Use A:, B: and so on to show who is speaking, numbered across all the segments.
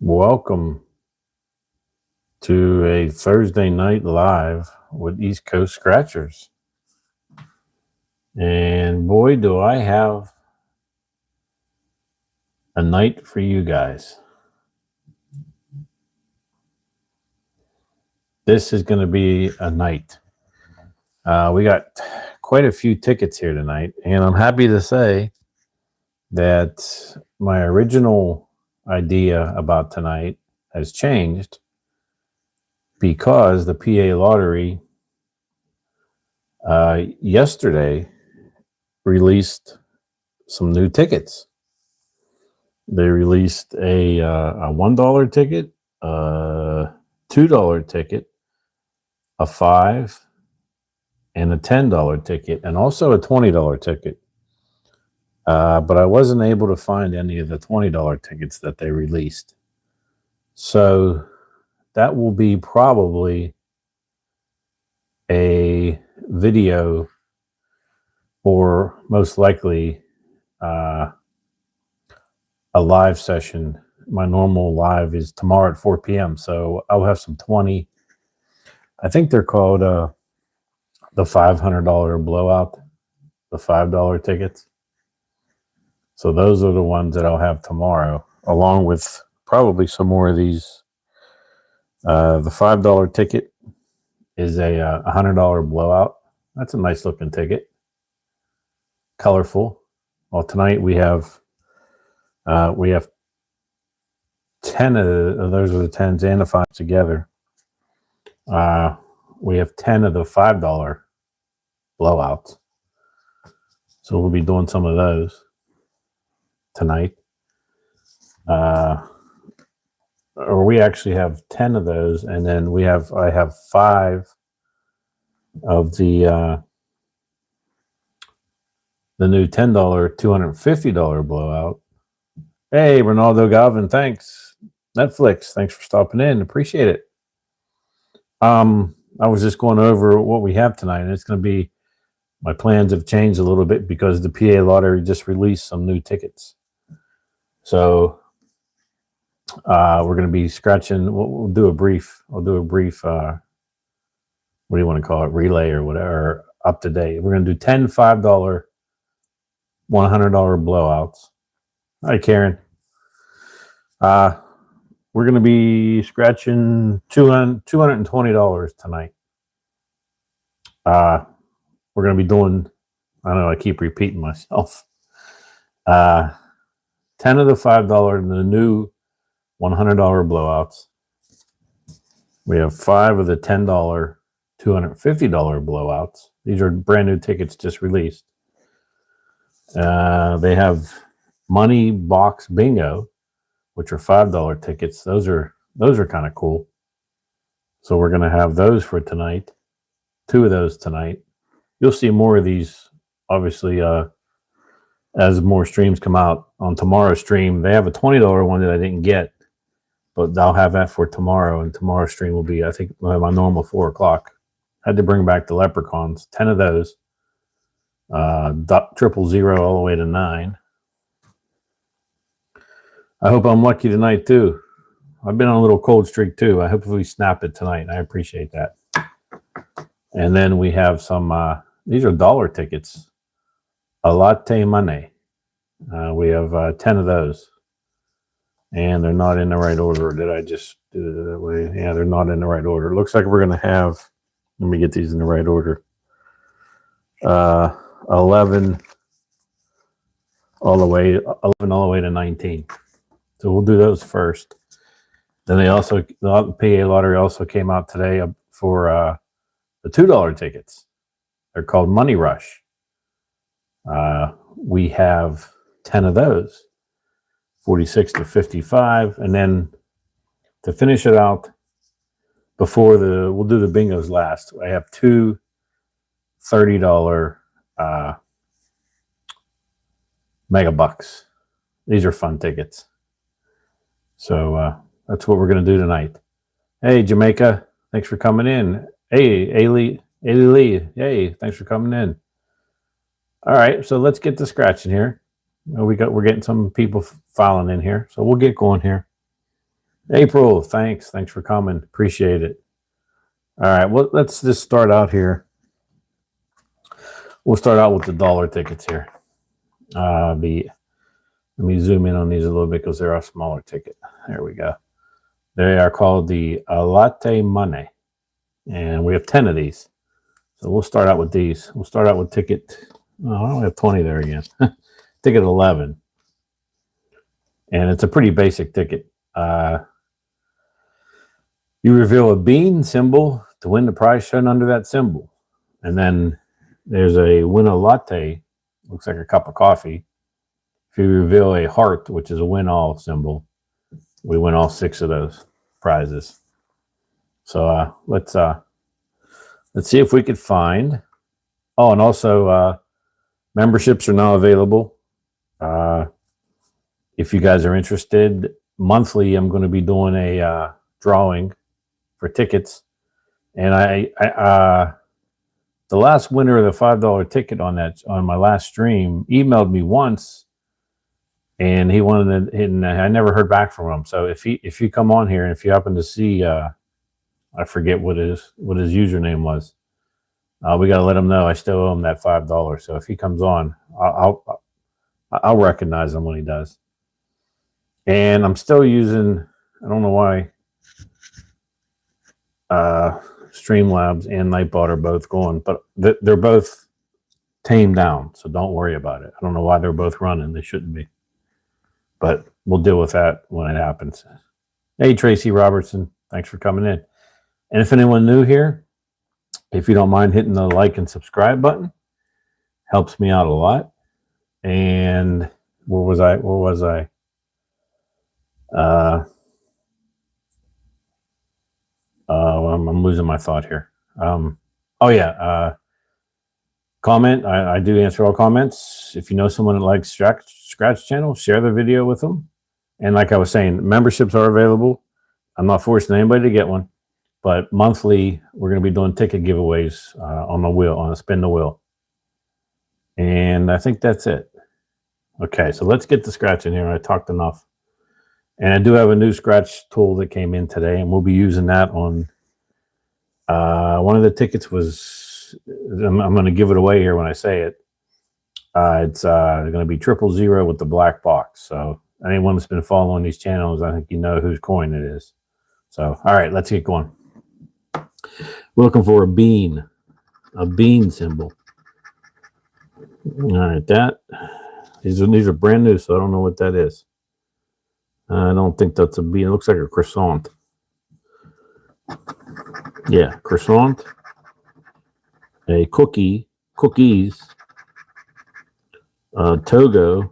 A: Welcome to a Thursday night live with East Coast Scratchers. And boy, do I have a night for you guys. This is going to be a night. We got quite a few tickets here tonight, and I'm happy to say that my original idea about tonight has changed because the PA lottery yesterday released some new tickets. They released a $1 ticket, a $2 ticket, a $5, and a $10 ticket, and also a $20 ticket. But I wasn't able to find any of the $20 tickets that they released. So that will be probably a video, or most likely a live session. My normal live is tomorrow at 4 p.m. So I'll have some 20. I think they're called the $500 blowout, the $5 tickets. So those are the ones that I'll have tomorrow, along with probably some more of these. The $5 ticket is a $100 blowout. That's a nice looking ticket. Colorful. Well, tonight we have 10 of those are the 10s and the 5s together. We have 10 of the $5 blowouts. So we'll be doing some of those tonight. Or we actually have 10 of those, and then I have 5 of the new $10 $250 blowout. Hey, Ronaldo Galvin, thanks. Netflix, thanks for stopping in. Appreciate it. I was just going over what we have tonight, and it's going to be, my plans have changed a little bit because the PA lottery just released some new tickets. So we're going to be scratching. I'll do a brief. What do you want to call it? Relay or whatever. Up to date. We're going to do 10 $5, $100 blowouts. Hi, Karen. We're going to be scratching $220 tonight. We're going to be doing, I don't know, I keep repeating myself. 10 of the $5 and the new $100 blowouts. We have 5 of the $10 $250 blowouts. These are brand new tickets just released. They have Money Box Bingo, which are $5 tickets. Those are kind of cool. So we're going to have those for tonight. 2 of those tonight. You'll see more of these, obviously, as more streams come out. On tomorrow's stream, they have a $20 one that I didn't get, but I'll have that for tomorrow. And tomorrow's stream will be, I think, my normal 4 o'clock. Had to bring back the leprechauns. 10 of those. 000 all the way to 9. I hope I'm lucky tonight too. I've been on a little cold streak too. I hope we snap it tonight. I appreciate that. And then we have some, these are dollar tickets. A latte money. We have 10 of those. And they're not in the right order. Did I just do it that way? Yeah, they're not in the right order. It looks like we're going to have, let me get these in the right order. 11 all the way to 19. So we'll do those first. Then the PA lottery also came out today for the $2 tickets. They're called Money Rush. We have 10 of those, 46 to 55. And then to finish it out, we'll do the bingos last. I have 2 $30 mega bucks. These are fun tickets. So that's what we're going to do tonight. Hey, Jamaica, thanks for coming in. Hey, Ailey Lee, hey, thanks for coming in. All right, so let's get to scratching here. We're getting some people filing in here, so we'll get going here. April, thanks. Thanks for coming. Appreciate it. All right, well, let's just start out here. We'll start out with the dollar tickets here. Let me zoom in on these a little bit because they're a smaller ticket. There we go. They are called the latte money, and we have 10 of these. So we'll start out with these. We'll start out with ticket. Oh, I only have 20 there again. Ticket 11, and it's a pretty basic ticket. You reveal a bean symbol to win the prize shown under that symbol, and then there's a win a latte. Looks like a cup of coffee. If you reveal a heart, which is a win all symbol, we win all 6 of those prizes. So let's see if we could find. Oh, and also memberships are now available. If you guys are interested, monthly I'm going to be doing a drawing for tickets, and the last winner of the $5 ticket on my last stream emailed me once, and he wanted it, and I never heard back from him. So if you come on here and if you happen to see, I forget what his username was, we got to let him know I still owe him that $5. So if he comes on, I'll recognize him when he does. And I'm still using, I don't know why, Streamlabs and Nightbot are both going, but they're both tamed down, so don't worry about it. I don't know why they're both running. They shouldn't be. But we'll deal with that when it happens. Hey, Tracy Robertson, thanks for coming in. And if anyone new here, if you don't mind hitting the like and subscribe button, helps me out a lot. And where was I? I'm losing my thought here. Comment. I do answer all comments. If you know someone that likes Scratch Channel, share the video with them. And like I was saying, memberships are available. I'm not forcing anybody to get one, but monthly we're going to be doing ticket giveaways on the wheel, on a spin the wheel. And I think that's it. Okay, so let's get the scratch in here. I talked enough. And I do have a new scratch tool that came in today, and we'll be using that on one of the tickets was, I'm going to give it away here when I say it. It's going to be 000 with the black box. So anyone that's been following these channels, I think you know whose coin it is. So, all right, let's get going. We're looking for a bean symbol. All right, these are brand new, so I don't know what that is. I don't think that's a bean. It looks like a croissant. Yeah, croissant. A cookies. Togo.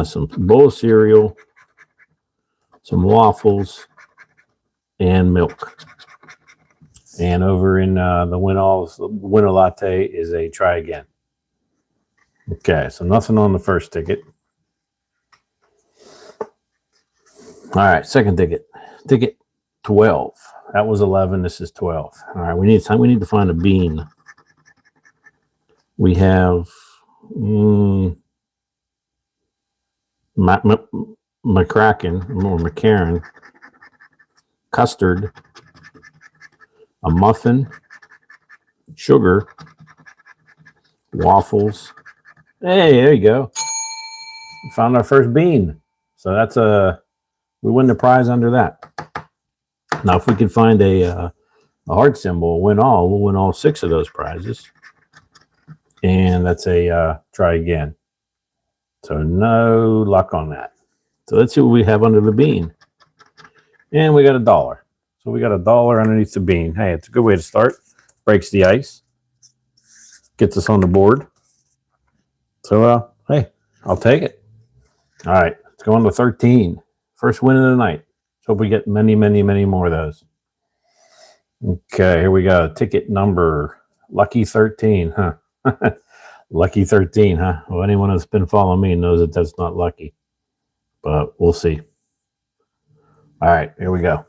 A: Some bowl of cereal. Some waffles. And milk. And over in the Winner Latte is a try again. Okay, so nothing on the first ticket. All right, second ticket. Ticket 12. That was 11. This is 12. All right, we need to find a bean. We have McCarran, custard, a muffin, sugar, waffles. Hey, there you go. We found our first bean. So that's we win the prize under that. Now, if we can find a heart symbol, we'll win all 6 of those prizes. And that's a try again. So no luck on that. So let's see what we have under the bean. And we got $1. So we got $1 underneath the bean. Hey, it's a good way to start. Breaks the ice. Gets us on the board. So, hey, I'll take it. All right, let's go on to 13. First win of the night. Hope we get many, many, many more of those. Okay, here we go. Ticket number lucky 13, huh? Lucky 13, huh? Well, anyone that's been following me knows that that's not lucky. But we'll see. All right, here we go.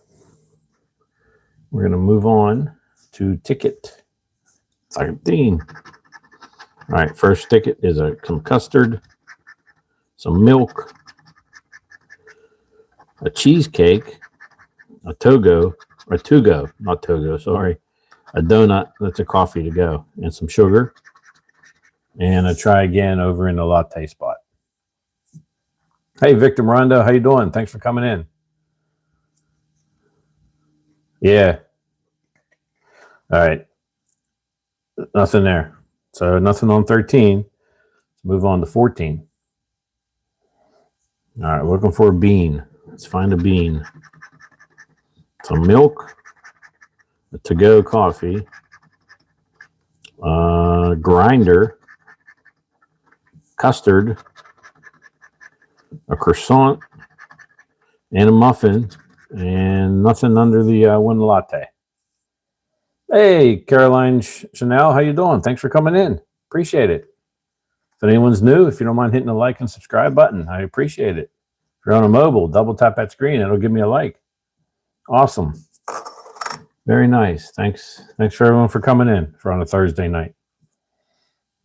A: We're going to move on to ticket 13. All right, first ticket is some custard, some milk, a cheesecake, a Togo, or to-go, not Togo, sorry, a donut, that's a coffee to go, and some sugar, and a try again over in the latte spot. Hey, Victor Miranda, how you doing? Thanks for coming in. Yeah. All right. Nothing there. So nothing on 13. Let's move on to 14. All right, looking for a bean. Let's find a bean. Some milk, a to-go coffee, grinder, custard, a croissant, and a muffin, and nothing under the one latte. Hey, Caroline Chanel, how you doing? Thanks for coming in. Appreciate it. If anyone's new, if you don't mind hitting the like and subscribe button, I appreciate it. If you're on a mobile, double tap that screen. It'll give me a like. Awesome. Very nice. Thanks for everyone for coming in for on a Thursday night.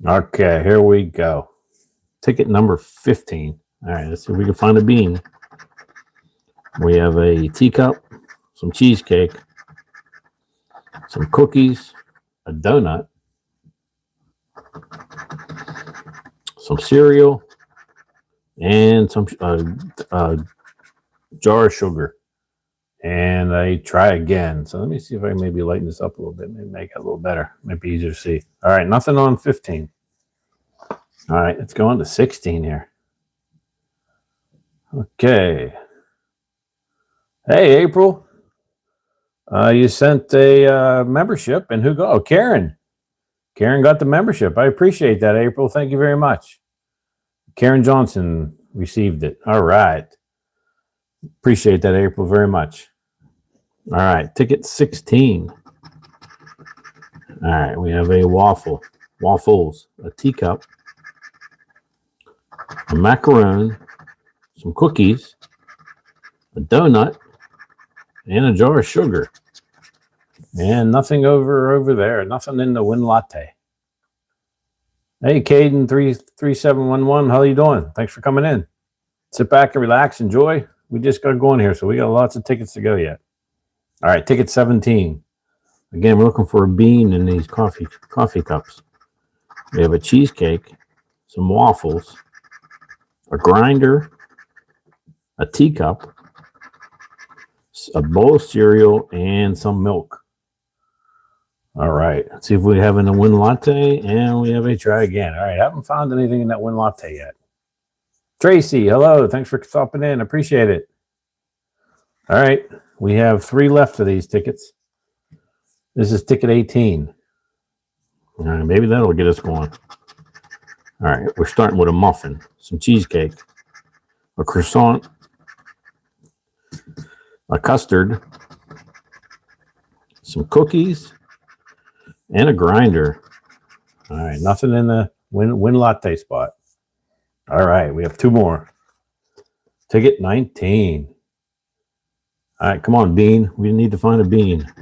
A: Okay, here we go. Ticket number 15. All right, let's see if we can find a bean. We have a teacup, some cheesecake, some cookies, a donut, some cereal, and some jar of sugar. And I try again. So let me see if I can maybe lighten this up a little bit, maybe make it a little better. Might be easier to see. All right, nothing on 15. All right, let's go on to 16 here. Okay. Hey, April. You sent a membership, and who got? Oh, Karen. Karen got the membership. I appreciate that, April. Thank you very much. Karen Johnson received it. All right. Appreciate that, April, very much. All right, ticket 16. All right, we have a waffles, a teacup, a macaron, some cookies, a donut, and a jar of sugar. And nothing over there. Nothing in the win latte. Hey, Caden 33711, how you doing? Thanks for coming in. Sit back and relax, enjoy. We just got going here, so we got lots of tickets to go yet. All right, ticket 17. Again, we're looking for a bean in these coffee cups. We have a cheesecake, some waffles, a grinder, a teacup, a bowl of cereal, and some milk. All right, let's see if we have in a win latte, and we have a try again. All right, haven't found anything in that win latte yet. Tracy, hello. Thanks for stopping in. Appreciate it. All right, we have 3 left of these tickets. This is ticket 18. All right, maybe that'll get us going. All right, we're starting with a muffin, some cheesecake, a croissant, a custard, some cookies, and a grinder. All right, nothing in the win latte spot. All right, we have 2 more. Ticket 19. All right, come on, bean. We need to find a bean.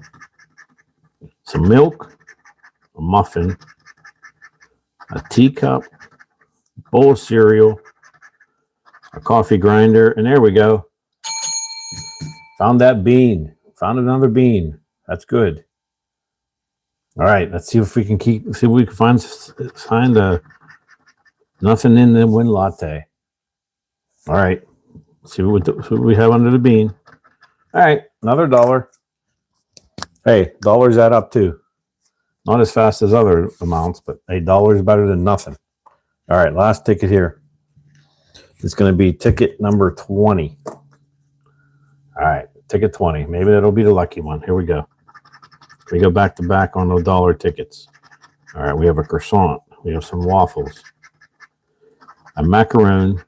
A: Some milk, a muffin, a teacup, a bowl of cereal, a coffee grinder, and there we go. Found that bean. Found another bean. That's good. All right, let's see if we can see if we can find nothing in the win latte. All right, see what we have under the bean. All right, another $1. Hey, dollars add up too. Not as fast as other amounts, but $1 is better than nothing. All right, last ticket here. It's going to be ticket number 20. All right, ticket 20. Maybe that'll be the lucky one. Here we go. We go back to back on the dollar tickets. All right, we have a croissant. We have some waffles, a macaron,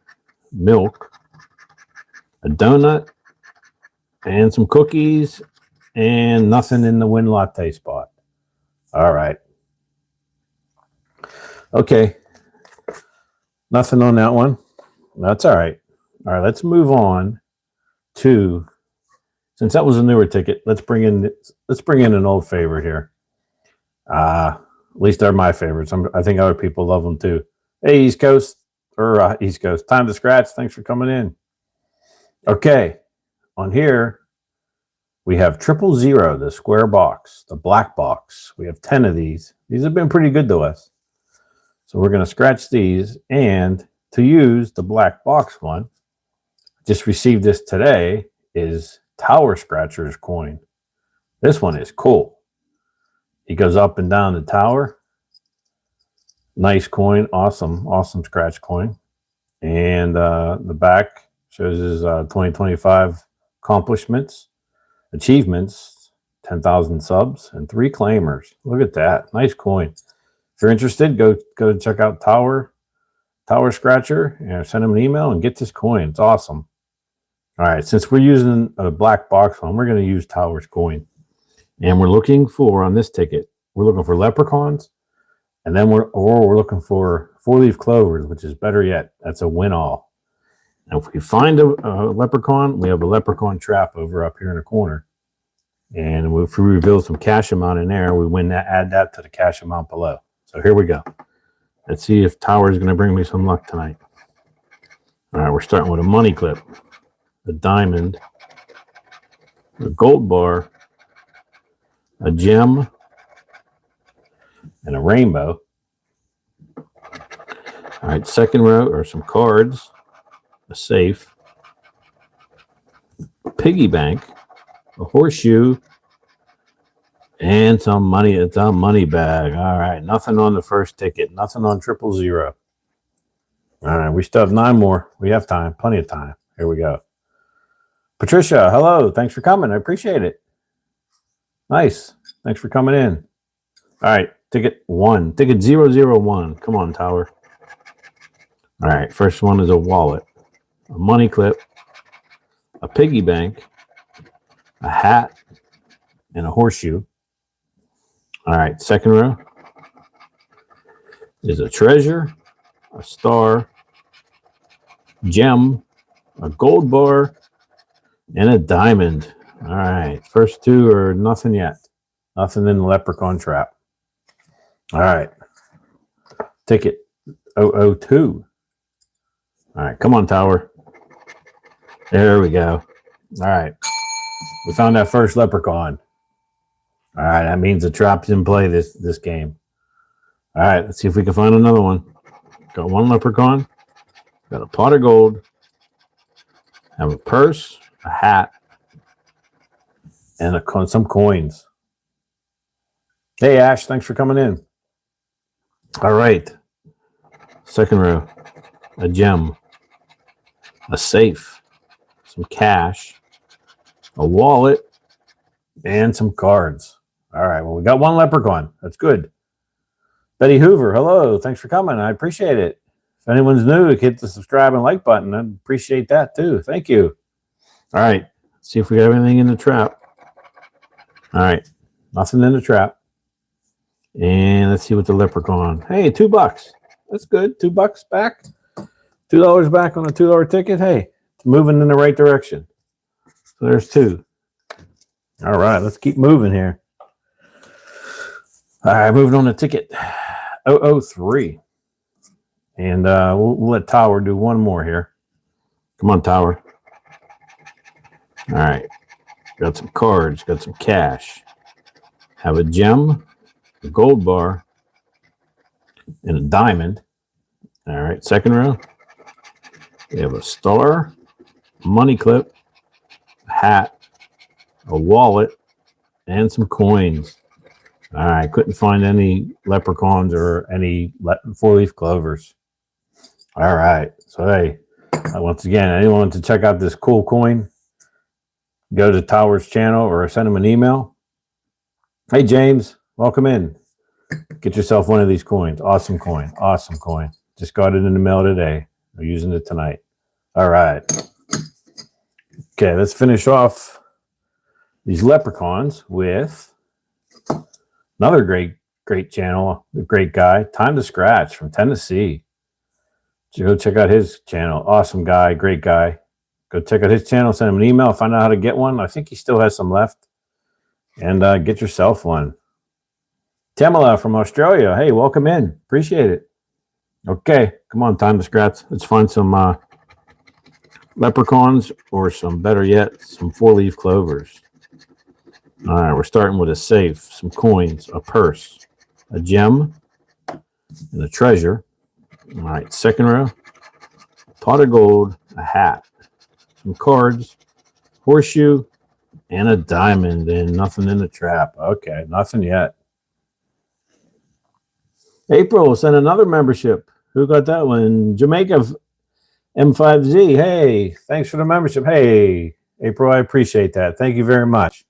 A: milk, a donut, and some cookies, and nothing in the win latte spot. All right. Okay. Nothing on that one. That's all right. All right, let's move on to, since that was a newer ticket, let's bring in an old favorite here. At least they're my favorites. I think other people love them too. Hey, East Coast. Time to scratch. Thanks for coming in. Okay. on here, we have 000, the square box, the black box. We have 10 of these. These have been pretty good to us. So we're going to scratch these. And to use the black box one, just received this today, is Tower Scratcher's coin. This one is cool. He goes up and down the tower. Nice coin. Awesome. Awesome scratch coin. And the back shows his 2025 accomplishments, achievements, 10,000 subs, and 3 claimers. Look at that. Nice coin. If you're interested, go check out Tower Scratcher and send him an email and get this coin. It's awesome. All right, since we're using a black box one, we're going to use Tower's coin. And we're looking for, on this ticket, we're looking for leprechauns. And then we're looking for 4-leaf clovers, which is better yet. That's a win all. And if we find a leprechaun, we have a leprechaun trap over up here in the corner. And if we reveal some cash amount in there, we win that, add that to the cash amount below. So here we go. Let's see if Tower is going to bring me some luck tonight. All right, we're starting with a money clip, a diamond, a gold bar, a gem, and a rainbow. All right, second row are some cards, a safe, a piggy bank, a horseshoe, and some money. It's a money bag. All right, nothing on the first ticket, nothing on 000. All right, we still have 9 more. We have time, plenty of time. Here we go. Patricia, hello. Thanks for coming. I appreciate it. Nice. Thanks for coming in. All right, ticket 1. Ticket 001. Come on, Tower. All right, first one is a wallet, a money clip, a piggy bank, a hat, and a horseshoe. All right, second row is a treasure, a star, gem, a gold bar, and a diamond. All right, first 2 are nothing yet. Nothing in the leprechaun trap. All right, ticket 002. All right, come on, Tower. There we go. All right, we found that first leprechaun. All right, that means the trap's in play this game. All right, let's see if we can find another one. Got 1 leprechaun, got a pot of gold, have a purse, a hat, and some coins. Hey, Ash, thanks for coming in. All right, second row, a gem, a safe, some cash, a wallet, and some cards. All right, well, we got 1 leprechaun. That's good. Betty Hoover, hello. Thanks for coming. I appreciate it. If anyone's new, hit the subscribe and like button. I'd appreciate that too. Thank you. All right, let's see if we got everything in the trap. All right, nothing in the trap. And let's see what the leprechaun. Hey, $2. That's good. $2 back. $2 back on a $2 ticket. Hey, it's moving in the right direction. So there's 2. All right, let's keep moving here. All right, moving on to ticket 003. And we'll let Tower do 1 more here. Come on, Tower. All right, got some cards, got some cash. Have a gem, a gold bar, and a diamond. All right, second row. We have a star, a money clip, a hat, a wallet, and some coins. All right, couldn't find any leprechauns or any 4-leaf clovers. All right, so hey, once again, anyone want to check out this cool coin, go to Tower's channel or send him an email. Hey, James, welcome in. Get yourself 1 of these coins. Awesome coin. Awesome coin. Just got it in the mail today. We're using it tonight. All right. Okay, let's finish off these leprechauns with another great channel, a great guy, Time to Scratch from Tennessee. So go check out his channel. Awesome guy, great guy. Go check out his channel, send him an email, find out how to get one. I think he still has some left. And get yourself one. Tamala from Australia. Hey, welcome in. appreciate it. Okay, come on, Time to Scratch. Let's find some leprechauns, or some, better yet, some 4-leaf clovers. All right, we're starting with a safe, some coins, a purse, a gem, and a treasure. All right, second row, a pot of gold, a hat, some cards, horseshoe, and a diamond, and nothing in the trap. Okay, nothing yet. April sent another membership. Who got that one? Jamaica M5Z. Hey, thanks for the membership. Hey, April, I appreciate that. Thank you very much.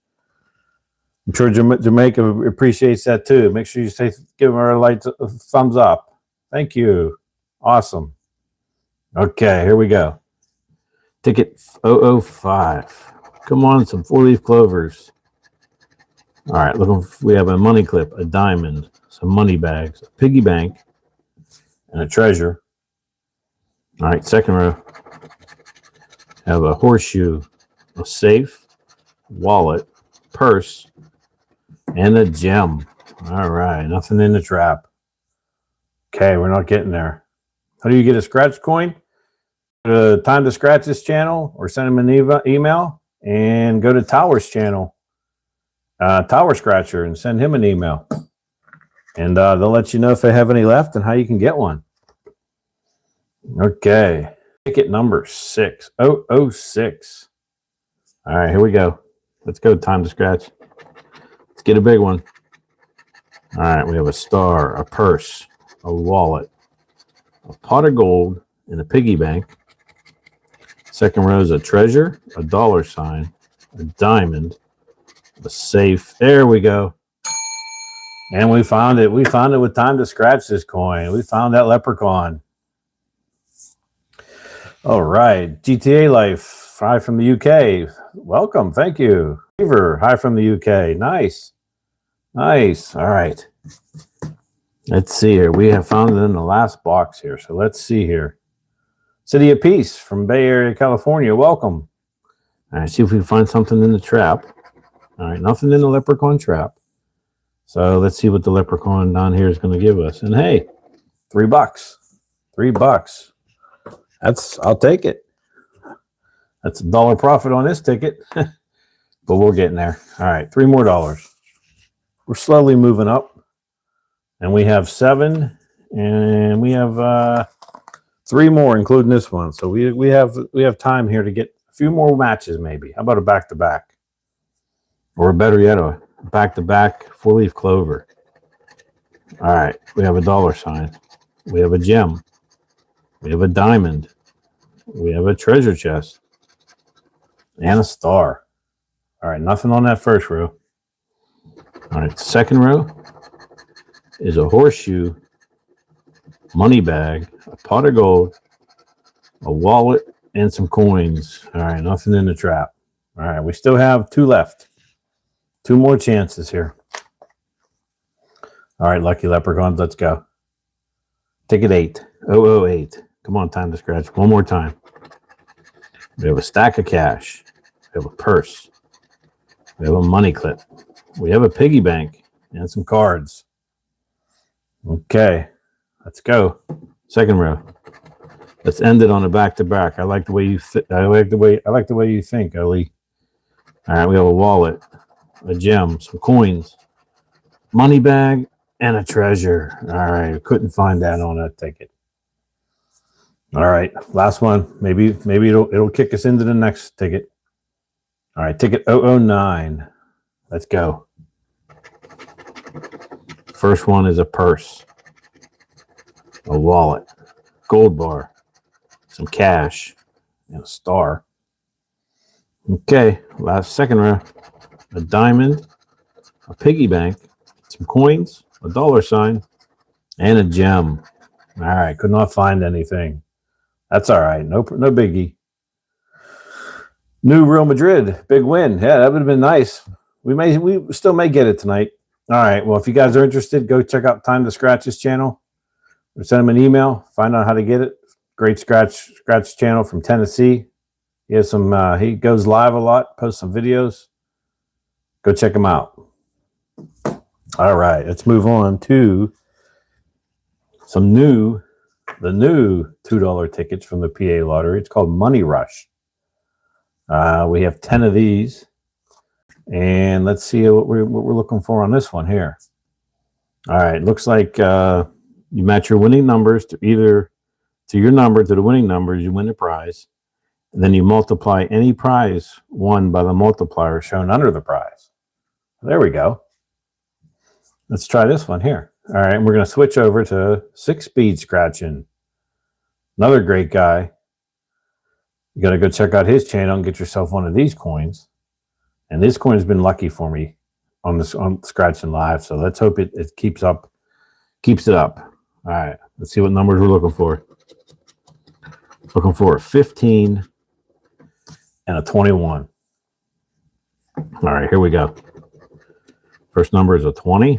A: I'm sure Jamaica appreciates that too. Make sure you give her a thumbs up. Thank you. Awesome. Okay, here we go. Ticket 005. Come on, some 4-leaf clovers. All right, we have a money clip, a diamond, some money bags, a piggy bank, and a treasure. All right, second row. Have a horseshoe, a safe, wallet, purse, and a gem. All right, nothing in the trap. Okay, we're not getting there. How do you get a scratch coin? Go to Time to Scratch This channel, or send them an email, and go to Tower's channel, Tower Scratcher, and send him an email. And they'll let you know if they have any left and how you can get one. Okay, ticket number 6006. All right, here we go. Let's go, Time to Scratch. Let's get a big one. All right, we have a star, a purse, a wallet, a pot of gold, and a piggy bank. Second row is a treasure, a $, a diamond, a safe. There we go. And we found it. We found it with Time to Scratch This coin. We found that leprechaun. All right. GTA Life, hi from the UK. Welcome. Thank you. Beaver, hi from the UK. Nice. Nice. All right. Let's see here. We have found it in the last box here. So let's see here. City of Peace from Bay Area, California. Welcome. All right. See if we can find something in the trap. All right. Nothing in the leprechaun trap. So let's see what the leprechaun down here is going to give us. And hey, $3. $3. I'll take it. That's $1 profit on this ticket. But we're getting there. All right, $3 more. We're slowly moving up. And we have 7, and we have 3 more, including this one. So we have time here to get a few more matches, maybe. How about a back-to-back? Or better yet, a back-to-back 4-leaf clover. All right, we have a $. We have a gem. We have a diamond. We have a treasure chest. And a star. All right, nothing on that first row. All right, second row is a horseshoe, money bag, a pot of gold, a wallet, and some coins. All right, nothing in the trap. All right, we still have 2 left. 2 more chances here. All right, lucky leprechauns, let's go. Ticket 8008. Come on, Time to Scratch. One more time. We have a stack of cash. We have a purse. We have a money clip. We have a piggy bank and some cards. Okay, let's go. Second row. Let's end it on a back-to-back. I like the way you I like the way you think, Ali. All right, we have a wallet, a gem, some coins, money bag, and a treasure. All right, couldn't find that on that ticket. All right, last one. Maybe it'll kick us into the next ticket. All right, ticket 009. Let's go. First one is a purse, a wallet, gold bar, some cash, and a star. Okay, second row, a diamond, a piggy bank, some coins, a $, and a gem. All right, could not find anything. That's all right, no biggie. New Real Madrid, big win. Yeah, that would have been nice. We still may get it tonight. All right, well, if you guys are interested, go check out Time to Scratch This channel. Or send him an email, find out how to get it. Great scratch channel from Tennessee. He has some. He goes live a lot, posts some videos. Go check him out. All right, let's move on to the new $2 tickets from the PA lottery. It's called Money Rush. We have 10 of these. And let's see what we're looking for on this one here. All right, looks like you match your winning numbers to your number to the winning numbers, you win the prize. And then you multiply any prize won by the multiplier shown under the prize. There we go. Let's try this one here. All right, and we're going to switch over to 6-speed scratching. Another great guy. You got to go check out his channel and get yourself one of these coins. And this coin has been lucky for me on scratching live. So let's hope it keeps it up. All right, let's see what numbers we're looking for. Looking for a 15 and a 21. All right, here we go. First number is a 20.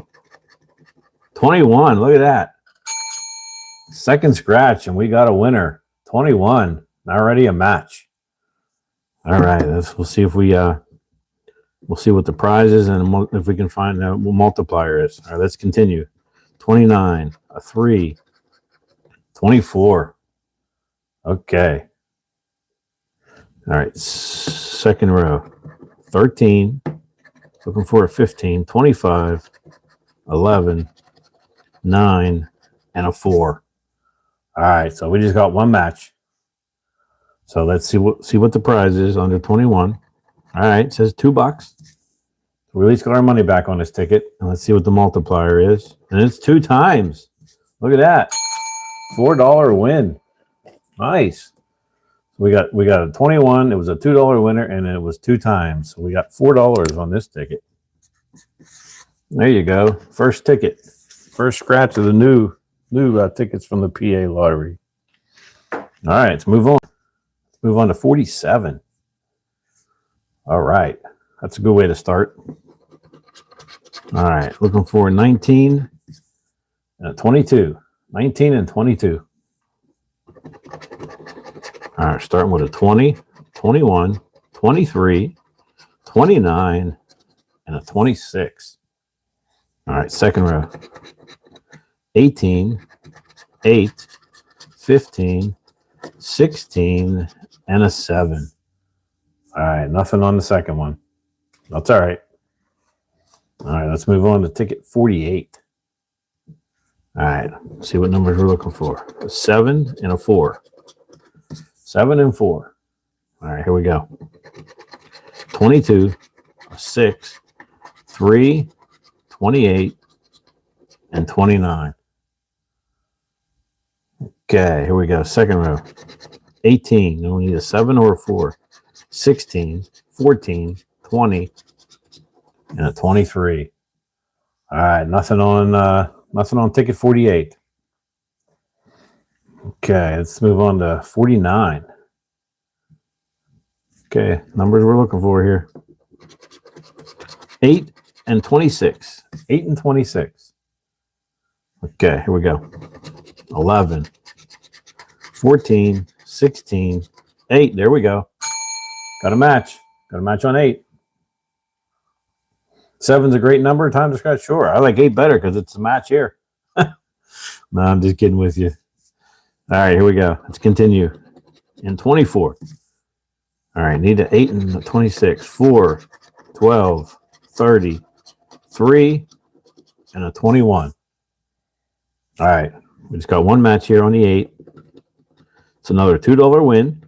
A: 21, look at that. Second scratch, and we got a winner. 21, already a match. All right, we'll see if we'll see what the prize is and if we can find out what multiplier is. All right, let's continue. 29, a 3, 24. Okay. All right, second row. 13, looking for a 15, 25, 11, 9, and a 4. All right, so we just got one match. So let's see what the prize is under 21. All right, it says $2. We at least got our money back on this ticket. And let's see what the multiplier is. And it's 2 times. Look at that. $4 win. Nice. We got a 21. It was a $2 winner, and it was 2 times. So we got $4 on this ticket. There you go. First ticket. First scratch of the new tickets from the PA lottery. All right, let's move on. Let's move on to 47. All right, that's a good way to start. All right, looking for 19 and a 22. 19 and 22. All right, starting with a 20, 21, 23, 29, and a 26. All right, second row. 18, 8, 15, 16, and a 7. All right, nothing on the second one. That's all right. All right, let's move on to ticket 48. All right, see what numbers we're looking for. A 7 and a 4. 7 and 4. All right, here we go. 22, a 6, 3, 28, and 29. Okay, here we go. Second row. 18. No, we need a 7 or a 4. 16, 14, 20, and a 23. All right, nothing on ticket 48. Okay, let's move on to 49. Okay, numbers we're looking for here. 8 and 26. 8 and 26. Okay, here we go. 11, 14, 16, 8. There we go. Got a match. Got a match on 8. 7's a great number. Time to scratch. Sure. I like 8 better because it's a match here. No, I'm just kidding with you. All right, here we go. Let's continue. In 24. All right, need an 8 and a 26. 4, 12, 30, 3, and a 21. All right, we just got one match here on the 8. It's another $2 win.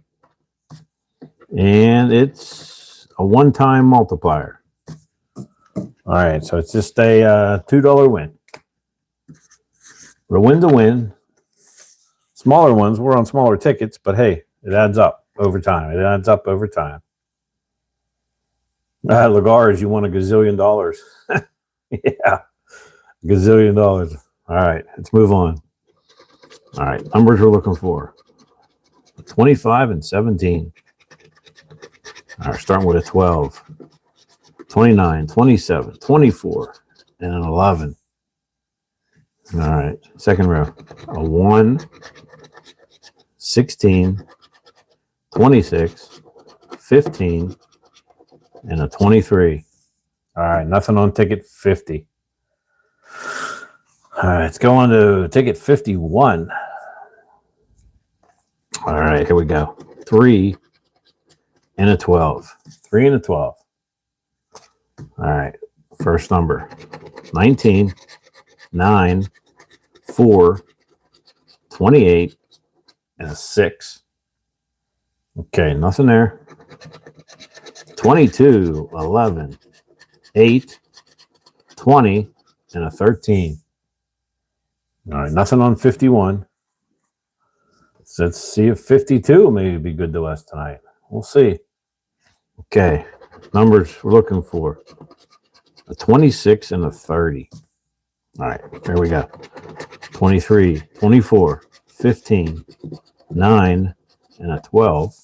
A: And it's a one-time multiplier. All right, so it's just a $2 win. But a win's a win. Smaller ones, we're on smaller tickets, but hey, it adds up over time. It adds up over time. Lagars, you won $1 gazillion. Yeah, $1 gazillion. All right, let's move on. All right, numbers we're looking for. 25 and 17. All right, starting with a 12. 29, 27, 24, and an 11. All right, second row. A 1, 16, 26, 15, and a 23. All right, nothing on ticket 50. All right, let's go on to ticket 51. All right, here we go. 3, and a 12. 3 and a 12. All right. First number 19, 9, 4, 28, and a 6. Okay, nothing there. 22, 11, 8, 20, and a 13. All right, nothing on 51. So let's see if 52 may be good to us tonight. We'll see. Okay, numbers we're looking for. A 26 and a 30. All right, there we go. 23, 24, 15, 9, and a 12.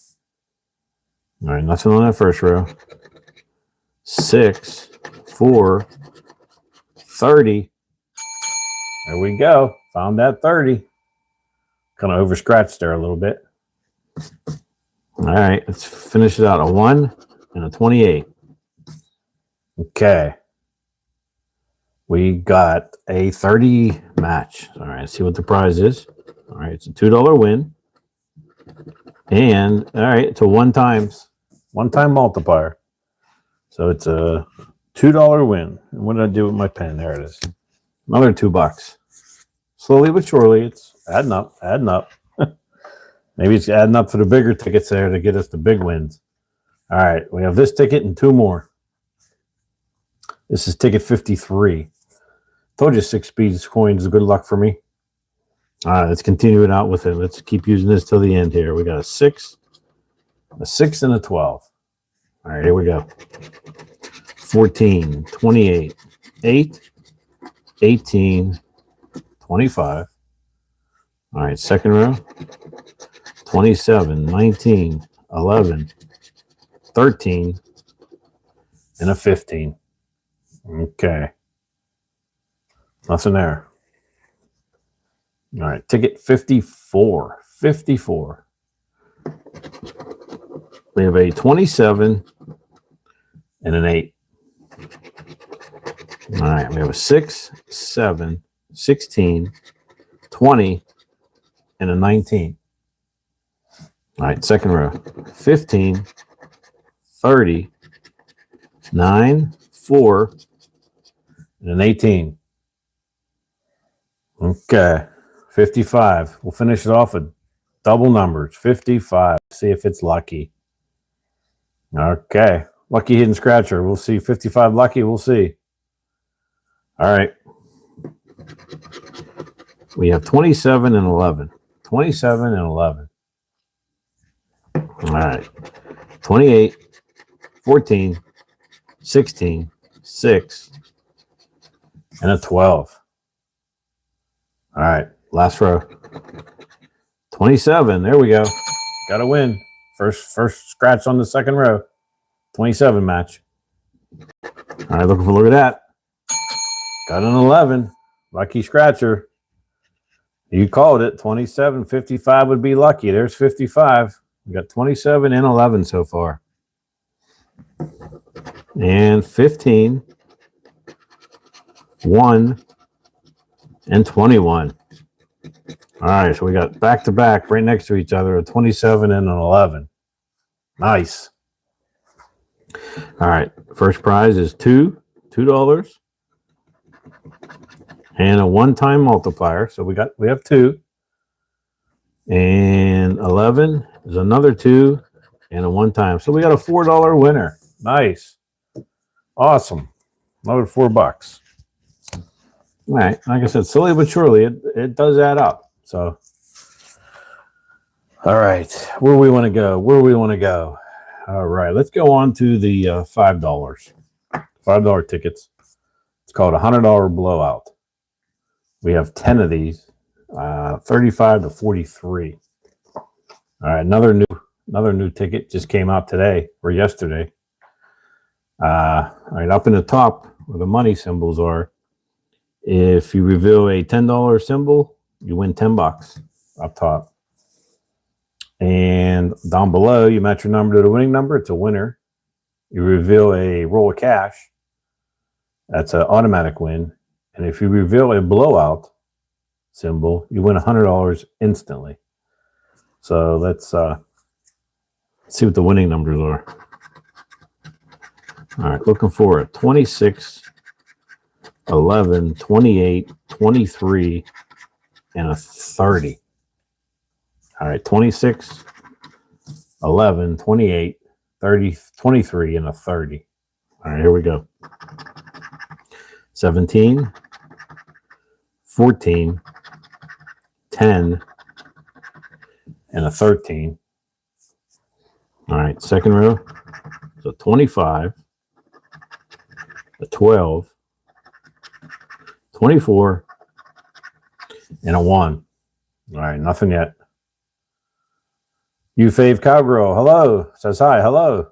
A: All right, nothing on that first row. 6, 4, 30. There we go. Found that 30. Kind of over scratched there a little bit. All right, let's finish it out. A 1 and a 28. Okay. We got a 30 match. All right, let's see what the prize is. All right, it's a $2 win. And, all right, it's a one-time multiplier. So it's a $2 win. And what did I do with my pen? There it is. Another $2. Slowly but surely, it's adding up. Maybe it's adding up for the bigger tickets there to get us the big wins. All right, we have this ticket and 2 more. This is ticket 53. Told you 6 speeds coins is good luck for me. All right, let's continue it out with it. Let's keep using this till the end here. We got a 6, and a 12. All right, here we go. 14, 28, 8, 18, 25. All right, second row. 27, 19, 11, 13, and a 15. Okay. Nothing there. All right, ticket 54. 54. We have a 27 and an 8. All right, we have a 6, 7, 16, 20, and a 19. All right, second row. 15, 30, 9, 4, and an 18. Okay, 55. We'll finish it off with double numbers. 55. See if it's lucky. Okay, lucky hidden scratcher. We'll see. 55 lucky. We'll see. All right. We have 27 and 11. 27 and 11. All right. 28, 14, 16, 6, and a 12. All right. Last row. 27. There we go. Got a win. First scratch on the second row. 27 match. All right. Looking for, look at that. Got an 11. Lucky scratcher. You called it. 27. 55 would be lucky. There's 55. We got 27 and 11 so far. And 15, 1, and 21. All right, so we got back-to-back right next to each other, a 27 and an 11. Nice. All right, first prize is $2, and a one-time multiplier. So we have 2. And 11 is another 2 and a one-time. So we got a $4 winner. Nice. Awesome. Another $4. All right. Like I said, slowly but surely, it does add up. So, all right. Where we want to go? All right. Let's go on to the $5. $5 tickets. It's called a $100 blowout. We have 10 of these. 35 to 43. All right, another new ticket just came out today or yesterday. All right, up in the top where the money symbols are, if you reveal a $10 symbol, you win $10 up top. And down below, you match your number to the winning number. It's a winner. You reveal a roll of cash. That's an automatic win. And if you reveal a blowout symbol, you win $100 instantly. So let's Let's see what the winning numbers are. All right, looking for a 26, 11, 28, 23, and a 30. All right, 26, 11, 28, 30, 23, and a 30. All right, here we go. 17, 14, 10, and a 13. All right, second row. So 25, a 12, 24, and a 1. All right, nothing yet. You fave cowgirl, hello. Says hi, hello.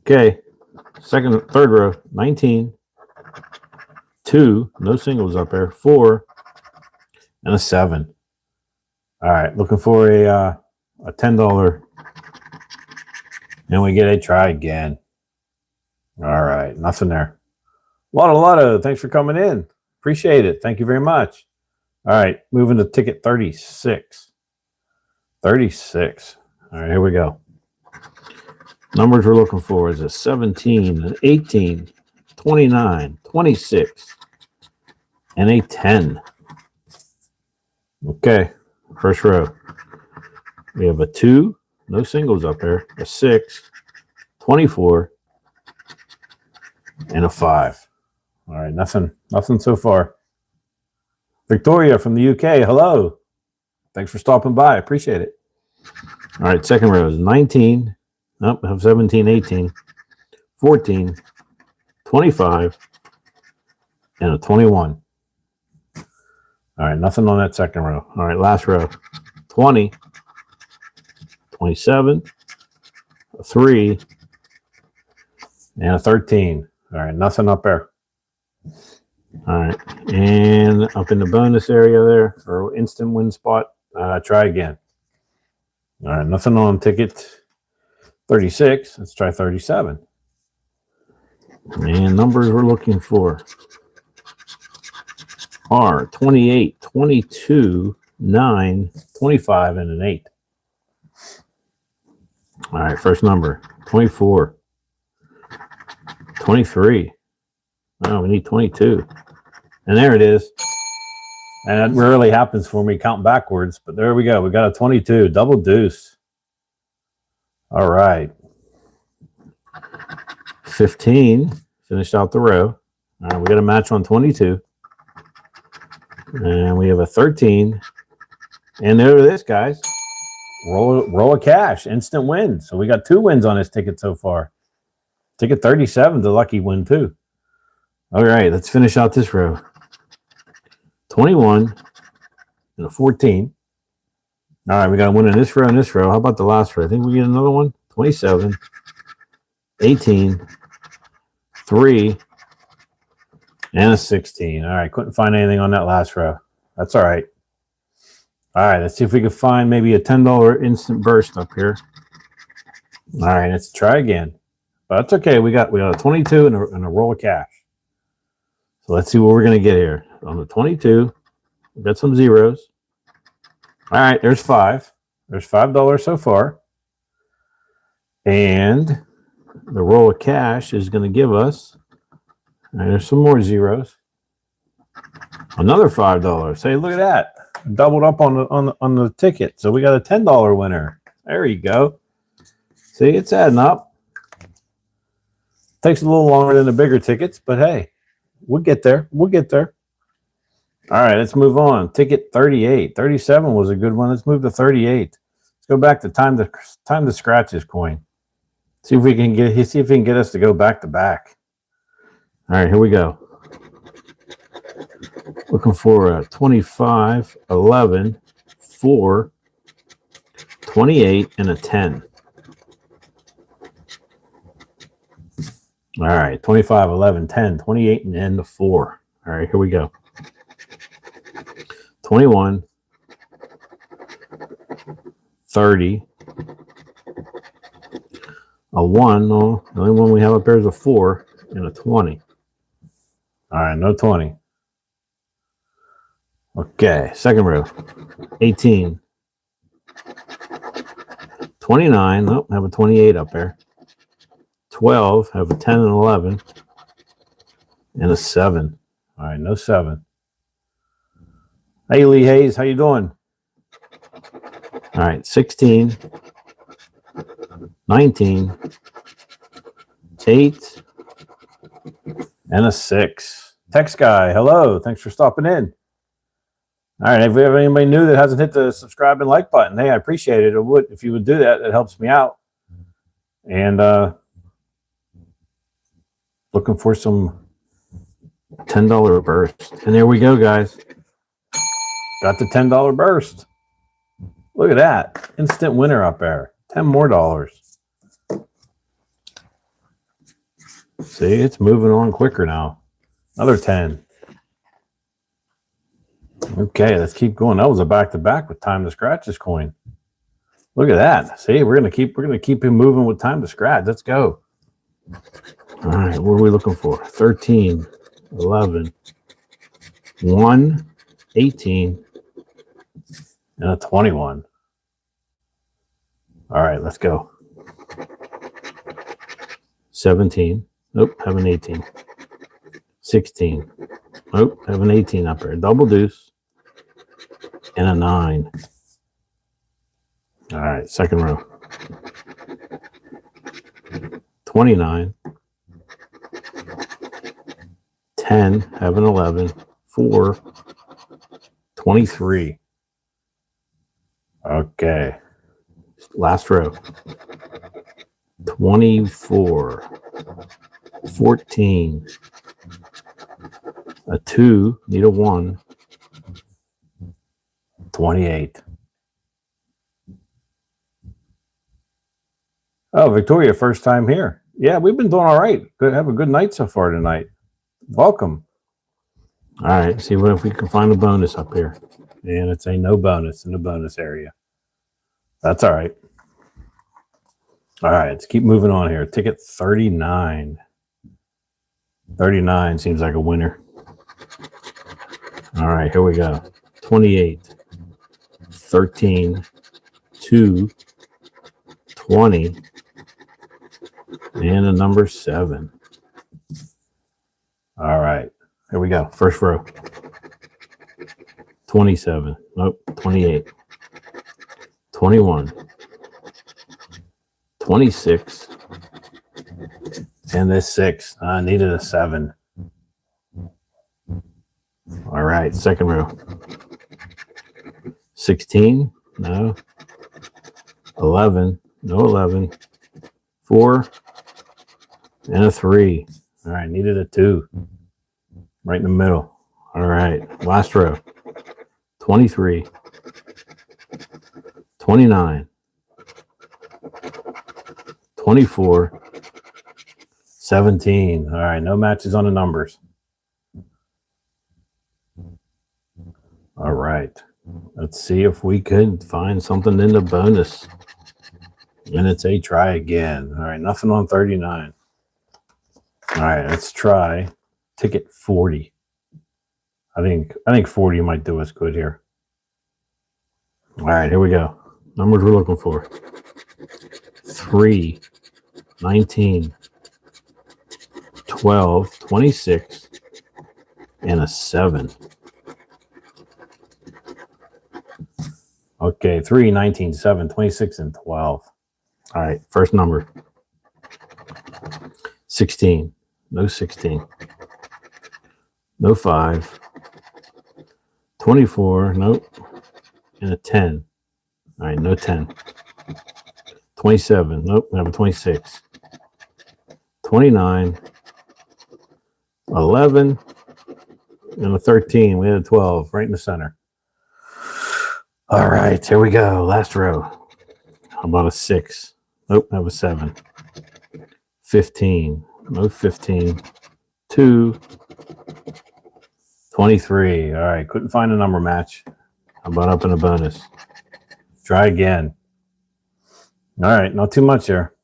A: Okay, third row, 19, 2, no singles up there, 4, and a 7. All right, looking for a $10. And we get a try again. All right, nothing there. Lotto, thanks for coming in. Appreciate it. Thank you very much. All right, moving to ticket 36. 36. All right, here we go. Numbers we're looking for is a 17, an 18, 29, 26, and a 10. Okay, first row. We have a 2, no singles up there, a 6, 24, and a 5. All right, nothing so far. Victoria from the UK, hello. Thanks for stopping by. Appreciate it. All right, second row is 19. Nope, I have 17, 18, 14, 25, and a 21. All right, nothing on that second row. All right, last row. 20, 27, a 3, and a 13. All right, nothing up there. All right, and up in the bonus area there, or instant win spot, try again. All right, nothing on ticket 36. Let's try 37. And numbers we're looking for are 28, 22, 9, 25, and an 8. All right, first number, 24, 23. Oh, we need 22. And there it is. And that rarely happens for me counting backwards, but there we go. We got a 22, double deuce. All right. 15, finished out the row. All right, we got a match on 22. And we have a 13. And there it is, guys. Roll of cash, instant win. So we got 2 wins on this ticket so far. Ticket 37, the lucky win too. All right, let's finish out this row. 21 and a 14. All right, we got a win in this row and this row. How about the last row? I think we get another one. 27, 18, 3, and a 16. All right, couldn't find anything on that last row. That's all right. All right, let's see if we can find maybe a $10 instant burst up here. All right, let's try again. But that's okay. We got a 22 and a roll of cash. So let's see what we're going to get here. On the 22, we got some zeros. All right, there's 5. There's $5 so far. And the roll of cash is going to give us, and there's some more zeros. Another $5. Hey, look at that. Doubled up on the ticket. So we got a $10 winner. There you go. See, it's adding up. Takes a little longer than the bigger tickets, but hey, we'll get there. We'll get there. All right, let's move on. Ticket 38. 37 was a good one. Let's move to 38. Let's go back to time to scratch this coin. See if we can get us to go back to back. All right, here we go. Looking for a 25, 11, 4, 28, and a 10. All right, 25, 11, 10, 28, and the 4. All right, here we go. 21, 30, a 1. No, the only one we have up there is a 4, and a 20. All right, no 20. Okay, second row. 18, 29. Nope, have a 28 up there. 12, have a 10 and 11. And a 7. All right, no 7. Hey, Lee Hayes, how you doing? All right, 16, 19, 8, and a 6. Text guy, hello. Thanks for stopping in. All right, if we have anybody new that hasn't hit the subscribe and like button, hey, I appreciate it. If you would do that, it helps me out. And looking for some $10 burst. And there we go, guys. Got the $10 burst. Look at that. Instant winner up there. 10 more dollars. See, it's moving on quicker now. Another 10. Okay, let's keep going. That was a back-to-back with time to scratch this coin. Look at that. See, we're gonna keep him moving with time to scratch. Let's go. All right, what are we looking for? 13, 11, 1, 18, and a 21. All right, let's go. 17. Nope, have an 18. 16. Nope, have an 18 up there. Double deuce. And a 9. All right, second row. 29. 10, have an 11. 4. 23. Okay. Last row. 24. 14. A 2, need a 1. 28. Oh, Victoria, first time here. Yeah, we've been doing all right. Good, have a good night so far tonight. Welcome. All right, see what if we can find a bonus up here. And it's a no bonus in the bonus area. That's all right. All right, let's keep moving on here. Ticket 39. 39 seems like a winner. All right, here we go. 28. 13, 2, 20, and a number 7. All right, here we go. First row. 27. Nope, 28. 21. 26. And this 6. I needed a 7. All right, second row. 16, no. 11, no 11. 4, and a 3. All right, needed a 2. Right in the middle. All right, last row. 23, 29, 24, 17. All right, no matches on the numbers. All right. Let's see if we could find something in the bonus. And it's a try again. All right, nothing on 39. All right, let's try ticket 40. I think 40 might do us good here. All right, here we go. Numbers we're looking for. 3, 19, 12, 26, and a 7. Okay, 3, 19, 7, 26, and 12. All right, first number. 16. No 16. No 5. 24. Nope. And a 10. All right, no 10. 27. Nope, I have a 26. 29. 11. And a 13. We had a 12 right in the center. All right, here we go. Last row. How about a 6? Nope, I have a 7. 15. No 15. 2. 23. All right, couldn't find a number match. How about up in a bonus? Try again. All right, not too much here.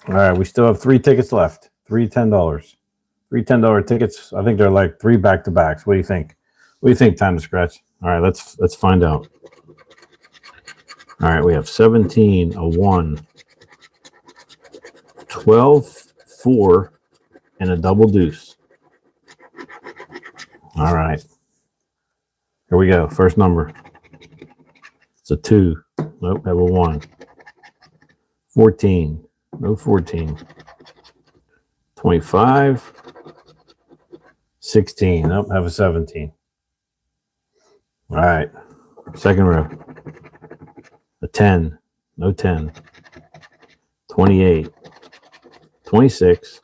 A: All right, we still have 3 tickets left. 3 $10. 3 $10 tickets. I think they're like 3 back-to-backs. What do you think? What do you think, time to scratch? All right, let's find out. All right, we have 17, a 1, 12, 4, and a double deuce. All right. Here we go. First number. It's a 2. Nope, have a 1. 14. No 14. 25. 16. Nope, have a 17. All right. Second row. A 10. No 10. 28. 26.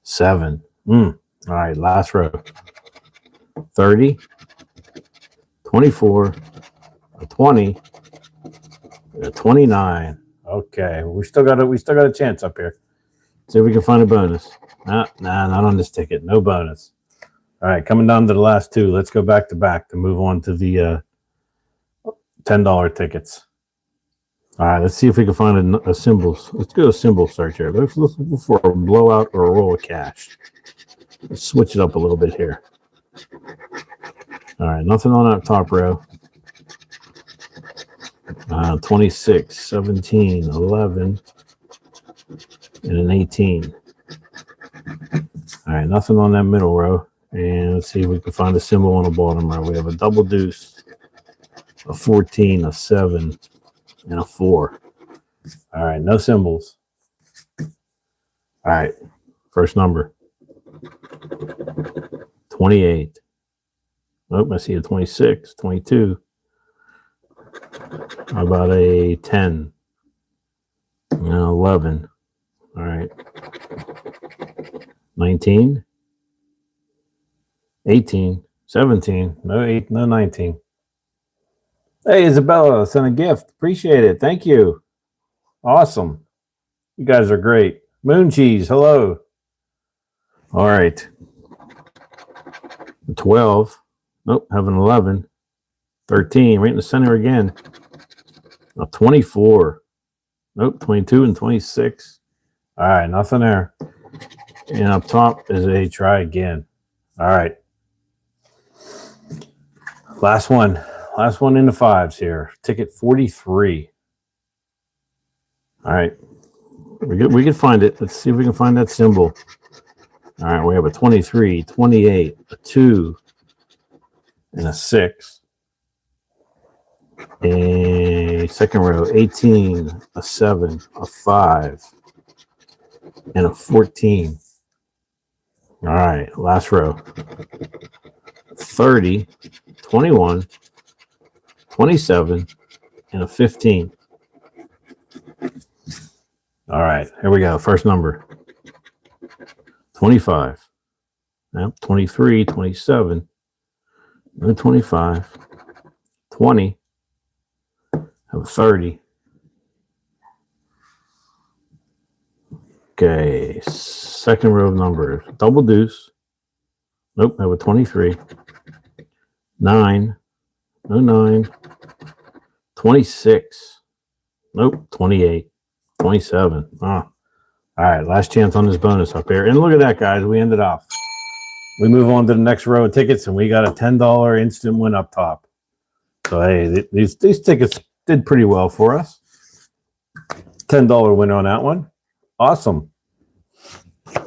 A: 7. All right, last row. 30. 24. A 20. A 29. Okay, we still got a chance up here. See if we can find a bonus. Nah, not on this ticket. No bonus. All right, coming down to the last two. Let's go back to back to move on to the $10 tickets. All right, let's see if we can find a symbols. Let's go to symbol search here. Let's look for a blowout or a roll of cash. Let's switch it up a little bit here. All right, nothing on that top row. 26, 17, 11, and an 18. All right, nothing on that middle row. And let's see if we can find a symbol on the bottom row. We have a double deuce, a 14, a 7, and a 4. All right, no symbols. All right, first number. 28. Oh, I see a 26, 22. How about a 10? And 11. All right. 19. 18. 17. No 19. Hey, Isabella, sent a gift. Appreciate it. Thank you. Awesome. You guys are great. Moon Cheese, hello. All right. 12. Nope, have an 11. 13, right in the center again. 24. Nope, 22 and 26. All right, nothing there. And up top is a try again. All right. Last one in the fives here. Ticket 43. All right. We can find it. Let's see if we can find that symbol. All right, we have a 23, 28, a 2, and a 6. A second row, 18, a 7, a 5, and a 14. All right, last row. 30, 21, 27, and a 15. All right, here we go. First number. 25. Yep, 23, 27, 25, 20, have 30. Okay, second row of numbers. Double deuce. Nope, have a 23. 9, no 9. 26. Nope, 28. 27. Ah. All right, last chance on this bonus up here. And look at that, guys. We ended off. We move on to the next row of tickets, and we got a $10 instant win up top. So, hey, these tickets did pretty well for us. $10 win on that one. Awesome.